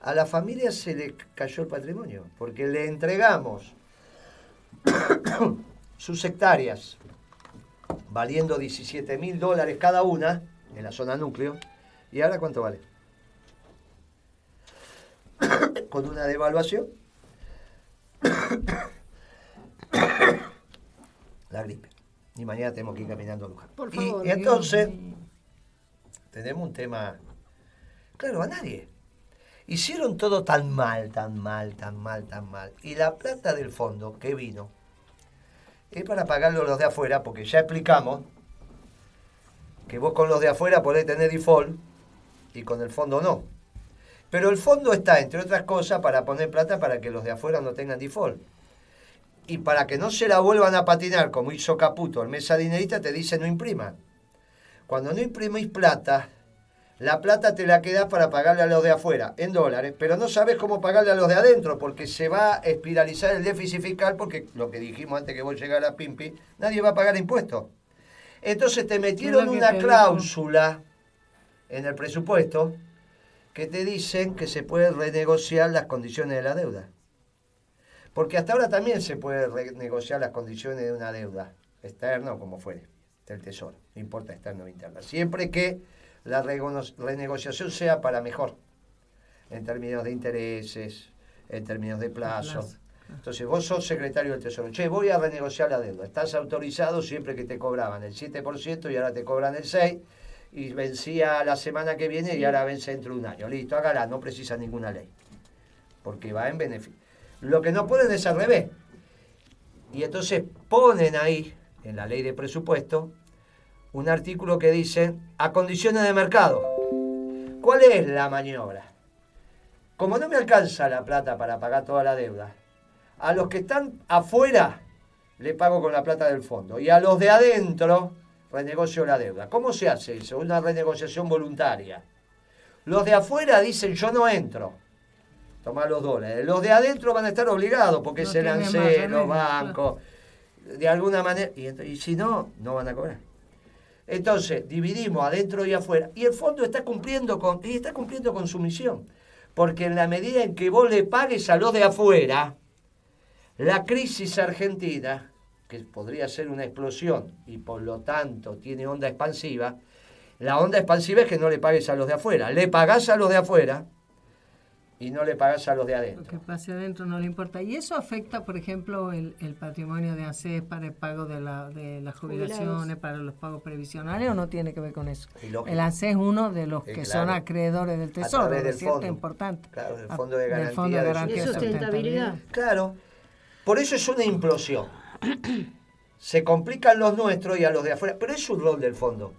a la familia se le cayó el patrimonio, porque le entregamos sus hectáreas, valiendo $17.000 cada una, en la zona núcleo, ¿y ahora cuánto vale? Con una devaluación, la gripe. Y mañana tenemos que ir caminando a Luján. Por favor, y entonces, tenemos un tema, claro, a nadie. Hicieron todo tan mal. Y la plata del fondo que vino es para pagarlo los de afuera, porque ya explicamos que vos con los de afuera podés tener default y con el fondo no. Pero el fondo está, entre otras cosas, para poner plata para que los de afuera no tengan default. Y para que no se la vuelvan a patinar, como hizo Caputo, el mesa dinerista, te dice no impriman. Cuando no imprimís plata, la plata te la quedás para pagarle a los de afuera, en dólares, pero no sabes cómo pagarle a los de adentro, porque se va a espiralizar el déficit fiscal, porque lo que dijimos antes que vos llegara a Pimpi, nadie va a pagar impuestos. Entonces te metieron una cláusula en el presupuesto que te dicen que se puede renegociar las condiciones de la deuda. Porque hasta ahora también se puede renegociar las condiciones de una deuda, externa o como fuere, del Tesoro, no importa externa o interna, siempre que la renegociación sea para mejor, en términos de intereses, en términos de plazo. Entonces vos sos secretario del Tesoro, che, voy a renegociar la deuda, estás autorizado siempre que te cobraban el 7% y ahora te cobran el 6%, y vencía la semana que viene y ahora vence dentro de un año. Listo, hágala, no precisa ninguna ley, porque va en beneficio. Lo que no pueden es al revés. Y entonces ponen ahí, en la ley de presupuesto, un artículo que dice, a condiciones de mercado. ¿Cuál es la maniobra? Como no me alcanza la plata para pagar toda la deuda, a los que están afuera le pago con la plata del fondo. Y a los de adentro renegocio la deuda. ¿Cómo se hace eso? Una renegociación voluntaria. Los de afuera dicen, yo no entro. Tomar los dólares. Los de adentro van a estar obligados porque se lancen los bancos, de alguna manera. Y si no, no van a cobrar. Entonces, dividimos adentro y afuera. Y el fondo está cumpliendo con su misión. Porque en la medida en que vos le pagues a los de afuera, la crisis argentina, que podría ser una explosión y por lo tanto tiene onda expansiva, la onda expansiva es que no le pagues a los de afuera. Le pagás a los de afuera y no le pagás a los de adentro. Lo que pase adentro no le importa. ¿Y eso afecta, por ejemplo, el patrimonio de ANSES para el pago de las jubilaciones, para los pagos previsionales, o no tiene que ver con eso? El ANSES es uno de los que son acreedores del Tesoro, del fondo importante. Claro, del Fondo de Garantía. ¿Y sustentabilidad? Claro, por eso es una implosión. Se complican los nuestros y a los de afuera, pero es un rol del fondo.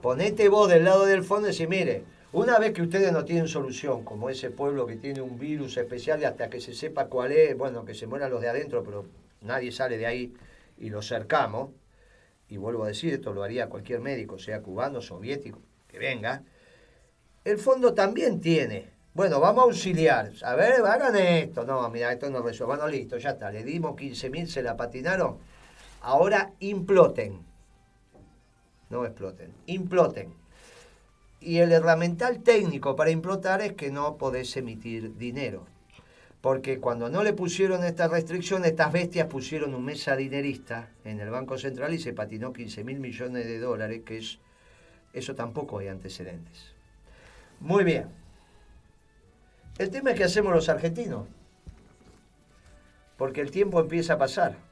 Ponete vos del lado del fondo y decís, mire, una vez que ustedes no tienen solución, como ese pueblo que tiene un virus especial y hasta que se sepa cuál es, bueno, que se mueran los de adentro, pero nadie sale de ahí y los cercamos, y vuelvo a decir, esto lo haría cualquier médico, sea cubano, soviético, que venga, el fondo también tiene, bueno, vamos a auxiliar, a ver, hagan esto, no, mira, esto no resuelve, bueno, listo, ya está, le dimos 15.000, se la patinaron, ahora imploten, no exploten, imploten. Y el herramental técnico para implotar es que no podés emitir dinero. Porque cuando no le pusieron esta restricción, estas bestias pusieron un mesa dinerista en el Banco Central y se patinó 15.000 millones de dólares, que es eso tampoco hay antecedentes. Muy bien. El tema es que hacemos los argentinos. Porque el tiempo empieza a pasar.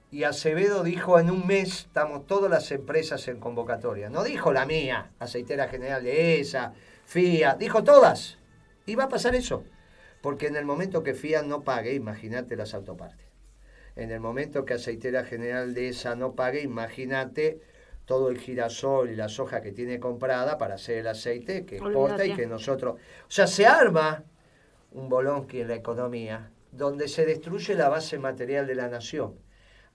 Y Acevedo dijo, en un mes estamos todas las empresas en convocatoria. No dijo la mía, Aceitera General de ESA, FIA, dijo todas. Y va a pasar eso. Porque en el momento que FIA no pague, imagínate las autopartes. En el momento que Aceitera General de ESA no pague, imagínate todo el girasol y la soja que tiene comprada para hacer el aceite que exporta y que nosotros... O sea, se arma un bolonqui en la economía donde se destruye la base material de la nación.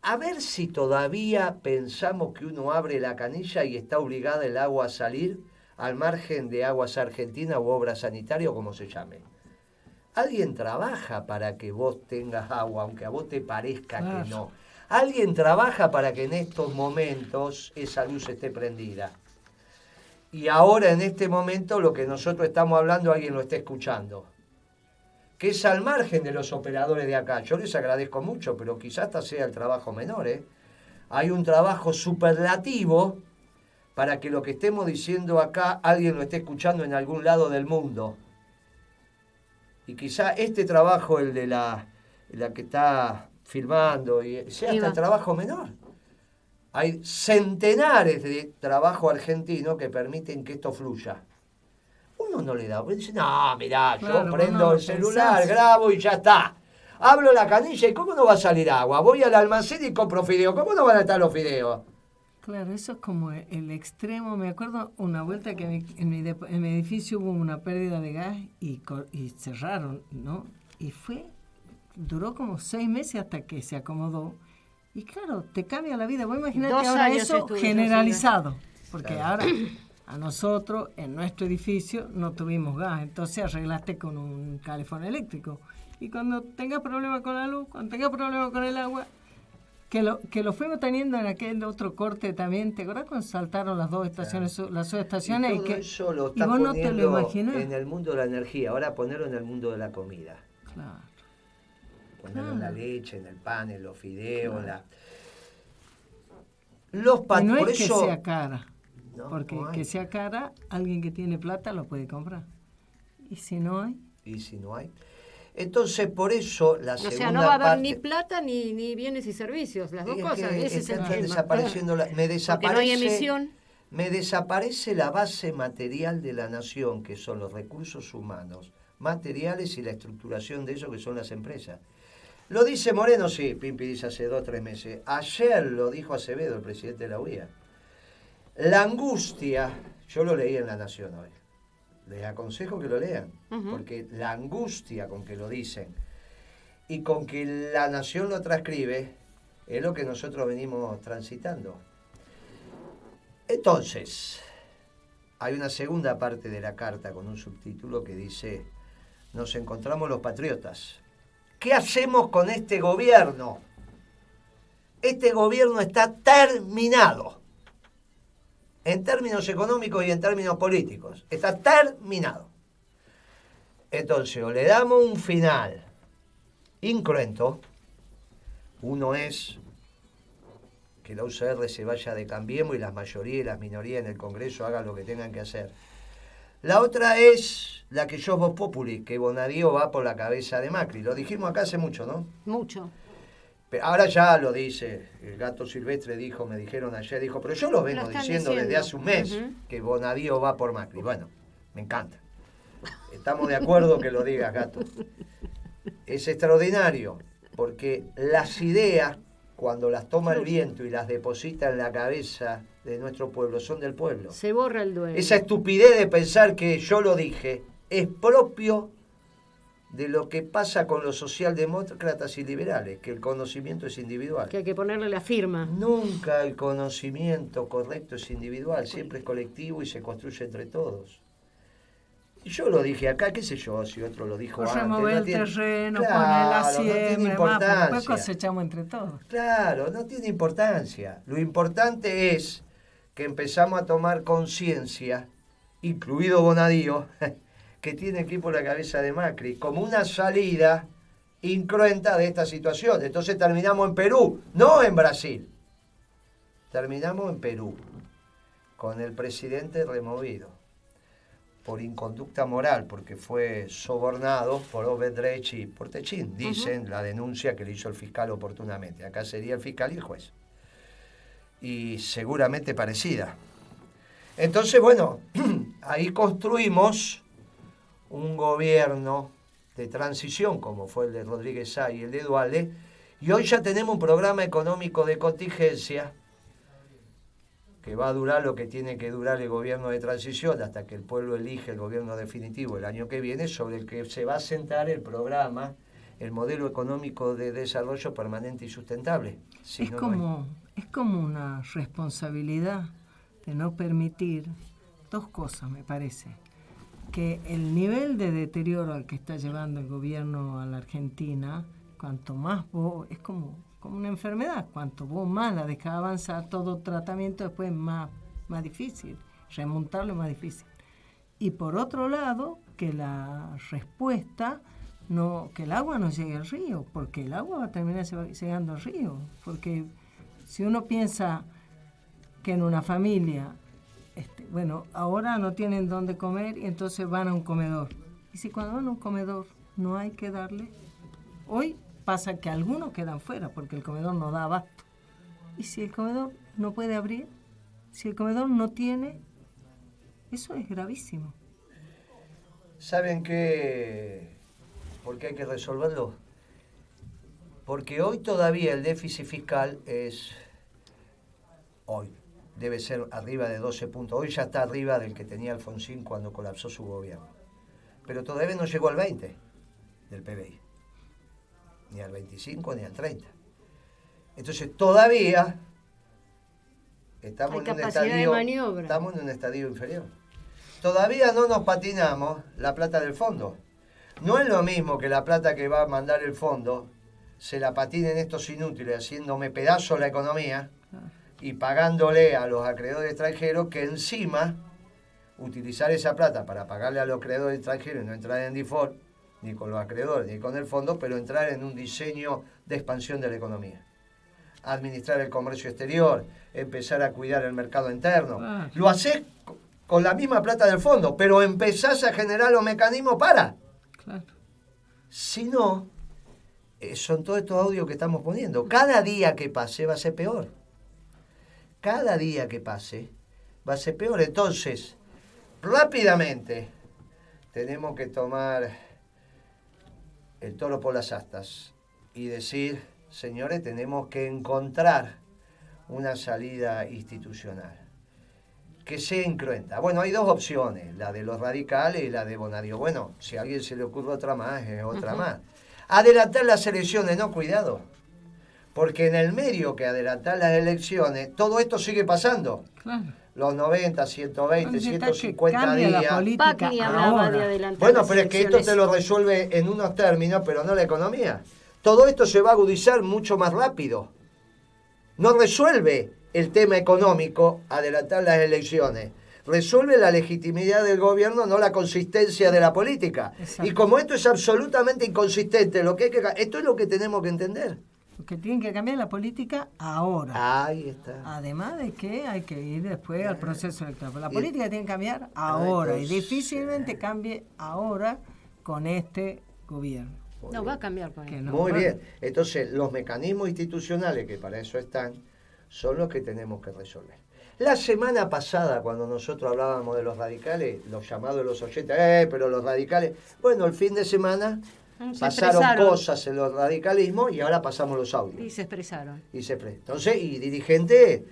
A ver si todavía pensamos que uno abre la canilla y está obligada el agua a salir al margen de Aguas Argentinas u Obra Sanitaria o como se llame. Alguien trabaja para que vos tengas agua, aunque a vos te parezca que no. Alguien trabaja para que en estos momentos esa luz esté prendida. Y ahora, en este momento, lo que nosotros estamos hablando, alguien lo está escuchando. Que es al margen de los operadores de acá. Yo les agradezco mucho, pero quizás hasta sea el trabajo menor, ¿eh? Hay un trabajo superlativo para que lo que estemos diciendo acá, alguien lo esté escuchando en algún lado del mundo. Y quizá este trabajo, el de la que está filmando, sea hasta el trabajo menor. Hay centenares de trabajo argentino que permiten que esto fluya. Uno no le da, dice, no, mirá, yo prendo el celular, grabo y ya está. Abro la canilla y ¿cómo no va a salir agua? Voy al almacén y compro fideos. ¿Cómo no van a estar los fideos? Claro, eso es como el extremo. Me acuerdo una vuelta que en mi edificio hubo una pérdida de gas y cerraron, ¿no? Y duró como 6 meses hasta que se acomodó. Y claro, te cambia la vida. Vos imaginate ahora eso generalizado. Porque ahora a nosotros, en nuestro edificio, no tuvimos gas. Entonces arreglaste con un calefón eléctrico. Y cuando tengas problemas con la luz, cuando tengas problemas con el agua, que lo fuimos teniendo en aquel otro corte también. ¿Te acuerdas cuando saltaron las dos estaciones, las subestaciones? Y todo eso lo está vos no te lo imaginás. En el mundo de la energía. Ahora ponerlo en el mundo de la comida. Claro. Ponerlo en la leche, en el pan, en los fideos, Y no es que sea cara. No, porque que sea cara, alguien que tiene plata lo puede comprar. ¿Y si no hay? Entonces, por eso la segunda parte... O sea, no va a haber ni plata ni bienes y servicios, las dos cosas. Ese es el tema. Desapareciendo porque no hay emisión. Me desaparece la base material de la nación, que son los recursos humanos, materiales y la estructuración de ellos, que son las empresas. Lo dice Moreno, sí, Pimpi dice hace 2 o 3 meses. Ayer lo dijo Acevedo, el presidente de la UIA. La angustia, yo lo leí en La Nación hoy. Les aconsejo que lo lean, porque la angustia con que lo dicen y con que La Nación lo transcribe es lo que nosotros venimos transitando. Entonces, hay una segunda parte de la carta con un subtítulo que dice: nos encontramos los patriotas. ¿Qué hacemos con este gobierno? Este gobierno está terminado. En términos económicos y en términos políticos. Está terminado. Entonces, o le damos un final incruento. Uno es que la UCR se vaya de Cambiemos y las mayorías y las minorías en el Congreso hagan lo que tengan que hacer. La otra es la que yo vos populi, que Bonadío va por la cabeza de Macri. Lo dijimos acá hace mucho, ¿no? Mucho. Pero ahora ya lo dice, el Gato Silvestre me dijeron ayer, pero yo lo vengo diciendo desde hace un mes, que Bonadío va por Macri. Bueno, me encanta. Estamos de acuerdo que lo digas, Gato. Es extraordinario, porque las ideas, cuando las toma el viento y las deposita en la cabeza de nuestro pueblo, son del pueblo. Se borra el dueño. Esa estupidez de pensar que yo lo dije es propio de lo que pasa con los socialdemócratas y liberales, que el conocimiento es individual. Que hay que ponerle la firma. Nunca el conocimiento correcto es individual, siempre es colectivo y se construye entre todos. Y yo lo dije acá, qué sé yo, si otro lo dijo antes. Remover el terreno, poner la siembra, después cosechamos entre todos. Claro, no tiene importancia. Lo importante es que empezamos a tomar conciencia, incluido Bonadío, que tiene que ir por la cabeza de Macri, como una salida incruenta de esta situación. Entonces terminamos en Perú, no en Brasil. Terminamos en Perú, con el presidente removido por inconducta moral, porque fue sobornado por Odebrecht y por Techín. Dicen la denuncia que le hizo el fiscal oportunamente. Acá sería el fiscal y el juez. Y seguramente parecida. Entonces, bueno, ahí construimos un gobierno de transición, como fue el de Rodríguez Sá y el de Duhalde, y hoy ya tenemos un programa económico de contingencia que va a durar lo que tiene que durar el gobierno de transición hasta que el pueblo elige el gobierno definitivo el año que viene, sobre el que se va a sentar el programa el modelo económico de desarrollo permanente y sustentable. Si es como una responsabilidad de no permitir dos cosas, me parece. Que el nivel de deterioro al que está llevando el gobierno a la Argentina, cuanto más vos, es como una enfermedad, cuanto vos más la dejás avanzar, todo tratamiento después es más difícil, remontarlo es más difícil. Y por otro lado, que la respuesta, que el agua no llegue al río, porque el agua va a terminar llegando al río, porque si uno piensa que en una familia, ahora no tienen dónde comer y entonces van a un comedor. Y si cuando van a un comedor no hay que darle, hoy pasa que algunos quedan fuera porque el comedor no da abasto. Y si el comedor no puede abrir, si el comedor no tiene, eso es gravísimo. ¿Saben qué? ¿Por qué hay que resolverlo? Porque hoy todavía el déficit fiscal debe ser arriba de 12 puntos. Hoy ya está arriba del que tenía Alfonsín cuando colapsó su gobierno. Pero todavía no llegó al 20 del PBI. Ni al 25 ni al 30. Entonces todavía estamos en un estadio inferior. Todavía no nos patinamos la plata del fondo. No es lo mismo que la plata que va a mandar el fondo se la patinen estos inútiles haciéndome pedazo la economía y pagándole a los acreedores extranjeros, que encima utilizar esa plata para pagarle a los acreedores extranjeros y no entrar en default ni con los acreedores ni con el fondo, pero entrar en un diseño de expansión de la economía. Administrar el comercio exterior, empezar a cuidar el mercado interno. Lo haces con la misma plata del fondo, pero empezás a generar los mecanismos para. Claro. Si no, son todos estos audios que estamos poniendo. Cada día que pase va a ser peor. Cada día que pase va a ser peor. Entonces, rápidamente tenemos que tomar el toro por las astas y decir, señores, tenemos que encontrar una salida institucional que sea incruenta. Bueno, hay dos opciones, la de los radicales y la de Bonadio. Bueno, si a alguien se le ocurre otra más, es otra más. Adelantar las elecciones, no, cuidado. Porque en el medio que adelantar las elecciones, todo esto sigue pasando. Claro. Los 90, 120, 150 días. Pacni hablaba de adelantar. Bueno, pero es que esto te lo resuelve en unos términos, pero no la economía. Todo esto se va a agudizar mucho más rápido. No resuelve el tema económico adelantar las elecciones. Resuelve la legitimidad del gobierno, no la consistencia de la política. Exacto. Y como esto es absolutamente inconsistente, esto es lo que tenemos que entender. Que tienen que cambiar la política ahora. Ahí está. Además de que hay que ir después al proceso electoral. La política tiene que cambiar ahora y difícilmente cambie ahora con este gobierno. No va a cambiar con él. Muy bien. Entonces, los mecanismos institucionales que para eso están son los que tenemos que resolver. La semana pasada, cuando nosotros hablábamos de los radicales, los llamados de los 80, pero los radicales, bueno, el fin de semana pasaron cosas en los radicalismos y ahora pasamos los audios. Y se expresaron. Entonces, y dirigente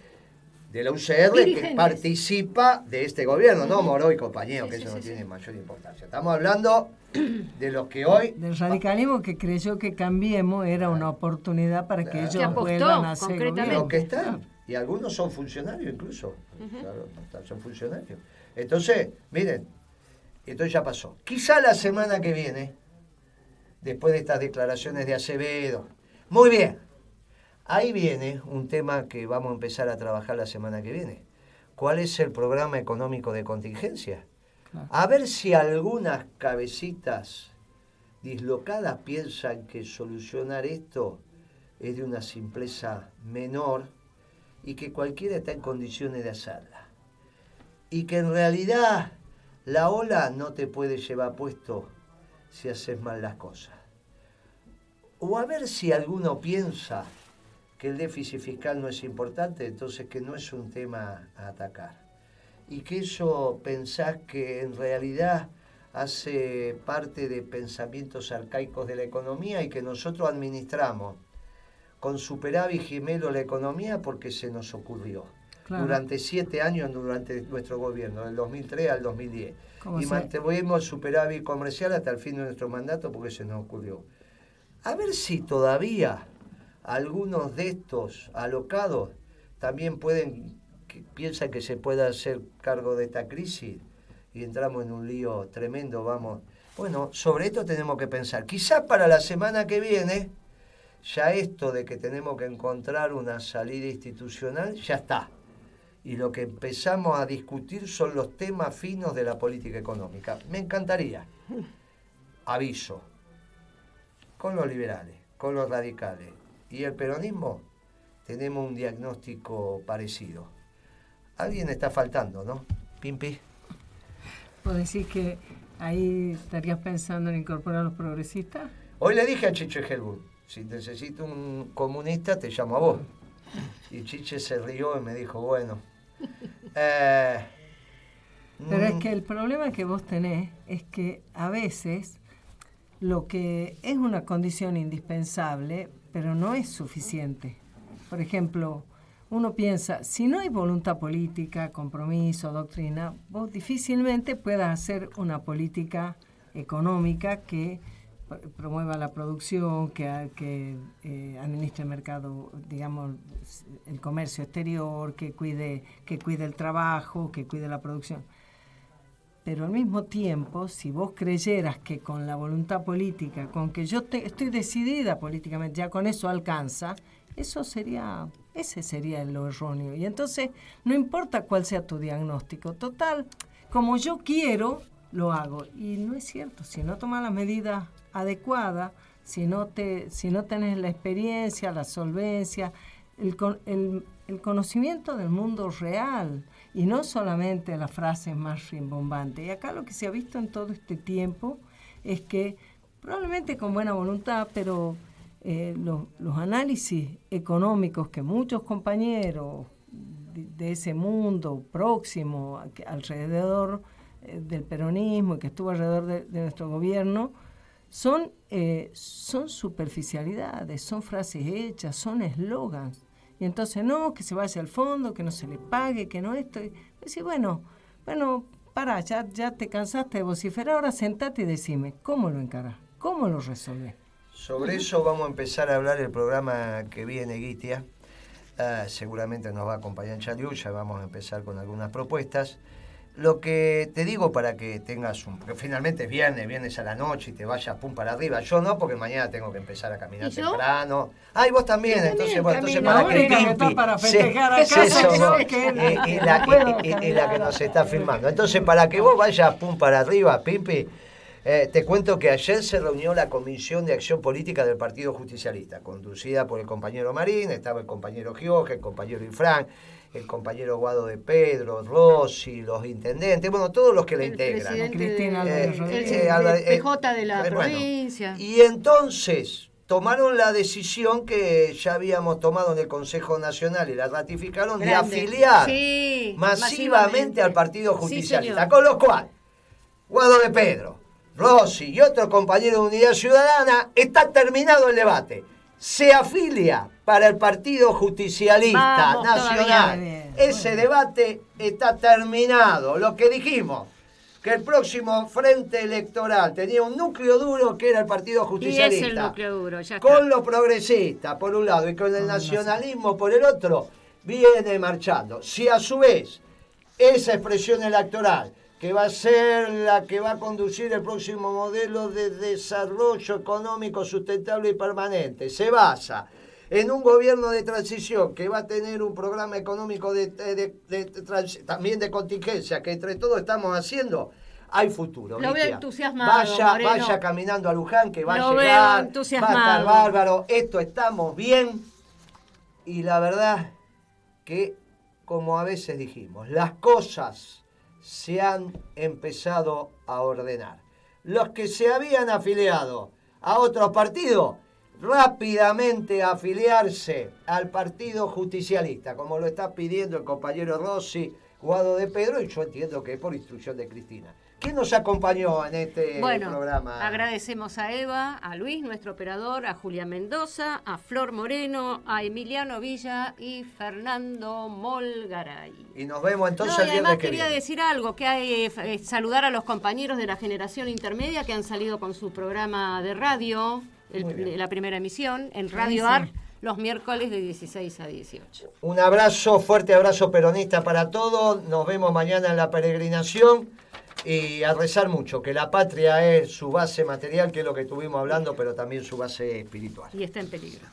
de la UCR que participa de este gobierno, no Moró y compañía, que eso no tiene mayor importancia. Estamos hablando de los que hoy... Del radicalismo que creyó que Cambiemos era una oportunidad para que ellos vuelvan a ser gobierno. Los que están, y algunos son funcionarios incluso, claro, son funcionarios. Entonces, miren, entonces ya pasó. Quizá la semana que viene, después de estas declaraciones de Acevedo, muy bien, ahí viene un tema que vamos a empezar a trabajar la semana que viene. ¿Cuál es el programa económico de contingencia? A ver si algunas cabecitas dislocadas piensan que solucionar esto es de una simpleza menor y que cualquiera está en condiciones de hacerla. Y que en realidad la ola no te puede llevar puesto si haces mal las cosas. O a ver si alguno piensa que el déficit fiscal no es importante, entonces que no es un tema a atacar. Y que eso pensás que en realidad hace parte de pensamientos arcaicos de la economía y que nosotros administramos con superávit gemelo la economía porque se nos ocurrió. Claro. Durante 7 años, durante nuestro gobierno, del 2003 al 2010. Y mantuvimos superávit comercial hasta el fin de nuestro mandato porque se nos ocurrió. A ver si todavía algunos de estos alocados también piensan que se pueda hacer cargo de esta crisis y entramos en un lío tremendo, vamos. Bueno, sobre esto tenemos que pensar. Quizás para la semana que viene, ya esto de que tenemos que encontrar una salida institucional, ya está. Y lo que empezamos a discutir son los temas finos de la política económica. Me encantaría. Aviso. Con los liberales, con los radicales y el peronismo tenemos un diagnóstico parecido. Alguien está faltando, ¿no? Pimpi. ¿Puedo decir que ahí estarías pensando en incorporar a los progresistas? Hoy le dije a Chiche Helbut, si necesito un comunista te llamo a vos. Y Chiche se rió y me dijo, bueno. Pero es que el problema que vos tenés es que a veces lo que es una condición indispensable, pero no es suficiente. Por ejemplo, uno piensa, si no hay voluntad política, compromiso, doctrina, vos difícilmente puedas hacer una política económica que promueva la producción, que administre el mercado, digamos, el comercio exterior, que cuide el trabajo, que cuide la producción. Pero al mismo tiempo, si vos creyeras que con la voluntad política, con que yo estoy decidida políticamente, ya con eso alcanza, ese sería lo erróneo. Y entonces, no importa cuál sea tu diagnóstico, total, como yo quiero, lo hago. Y no es cierto, si no tomas las medidas adecuadas, si no tenés la experiencia, la solvencia, el conocimiento del mundo real, y no solamente las frases más rimbombantes. Y acá lo que se ha visto en todo este tiempo es que, probablemente con buena voluntad, pero los análisis económicos que muchos compañeros de ese mundo próximo, alrededor del peronismo y que estuvo alrededor de nuestro gobierno, son superficialidades, son frases hechas, son eslogans. Y entonces no, que se vaya al fondo, que no se le pague, que no esto. Y decir, bueno, para, ya te cansaste de vociferar, ahora sentate y decime, ¿cómo lo encarás? ¿Cómo lo resolvés? Sobre eso vamos a empezar a hablar el programa que viene, Guitia. Seguramente nos va a acompañar Chaliú, ya vamos a empezar con algunas propuestas. Lo que te digo para que tengas porque finalmente es viernes a la noche y te vayas pum para arriba. Yo no, porque mañana tengo que empezar a caminar temprano. Y vos también, entonces para que Pimpi para festejar acá es la que nos está filmando. Entonces, para que vos vayas pum para arriba, Pimpi, te cuento que ayer se reunió la Comisión de Acción Política del Partido Justicialista, conducida por el compañero Marín, estaba el compañero Gioje, el compañero Infran, el compañero Guado de Pedro, Rossi, los intendentes, bueno, todos los que la integran. Cristina el PJ de la provincia. Y entonces tomaron la decisión que ya habíamos tomado en el Consejo Nacional y la ratificaron de afiliar masivamente al Partido Justicialista. Con lo cual, Guado de Pedro, Rossi y otro compañero de Unidad Ciudadana, está terminado el debate. Se afilia para el Partido Justicialista Nacional. Ese debate está terminado. Lo que dijimos, que el próximo frente electoral tenía un núcleo duro que era el Partido Justicialista. Y es el núcleo duro, ya está. Con los progresistas por un lado y con el nacionalismo por el otro, viene marchando. Si a su vez esa expresión electoral, que va a ser la que va a conducir el próximo modelo de desarrollo económico sustentable y permanente, se basa en un gobierno de transición que va a tener un programa económico también de contingencia, que entre todos estamos haciendo, hay futuro. Lo veo entusiasmado, vaya caminando a Luján, que va a llegar, veo entusiasmado. Va a estar bárbaro, esto estamos bien, y la verdad que, como a veces dijimos, las cosas se han empezado a ordenar. Los que se habían afiliado a otros partidos, rápidamente afiliarse al Partido Justicialista, como lo está pidiendo el compañero Rossi, Guado de Pedro, y yo entiendo que es por instrucción de Cristina. ¿Quién nos acompañó en este programa? Agradecemos a Eva, a Luis, nuestro operador, a Julia Mendoza, a Flor Moreno, a Emiliano Villa y Fernando Molgaray. Y nos vemos entonces el viernes que viene. Quería decir algo, que hay saludar a los compañeros de la generación intermedia que han salido con su programa de radio, la primera emisión, en Radio AR los miércoles de 16 a 18. Un abrazo, fuerte abrazo peronista para todos. Nos vemos mañana en la peregrinación y a rezar mucho, que la patria es su base material, que es lo que estuvimos hablando, pero también su base espiritual. Y está en peligro.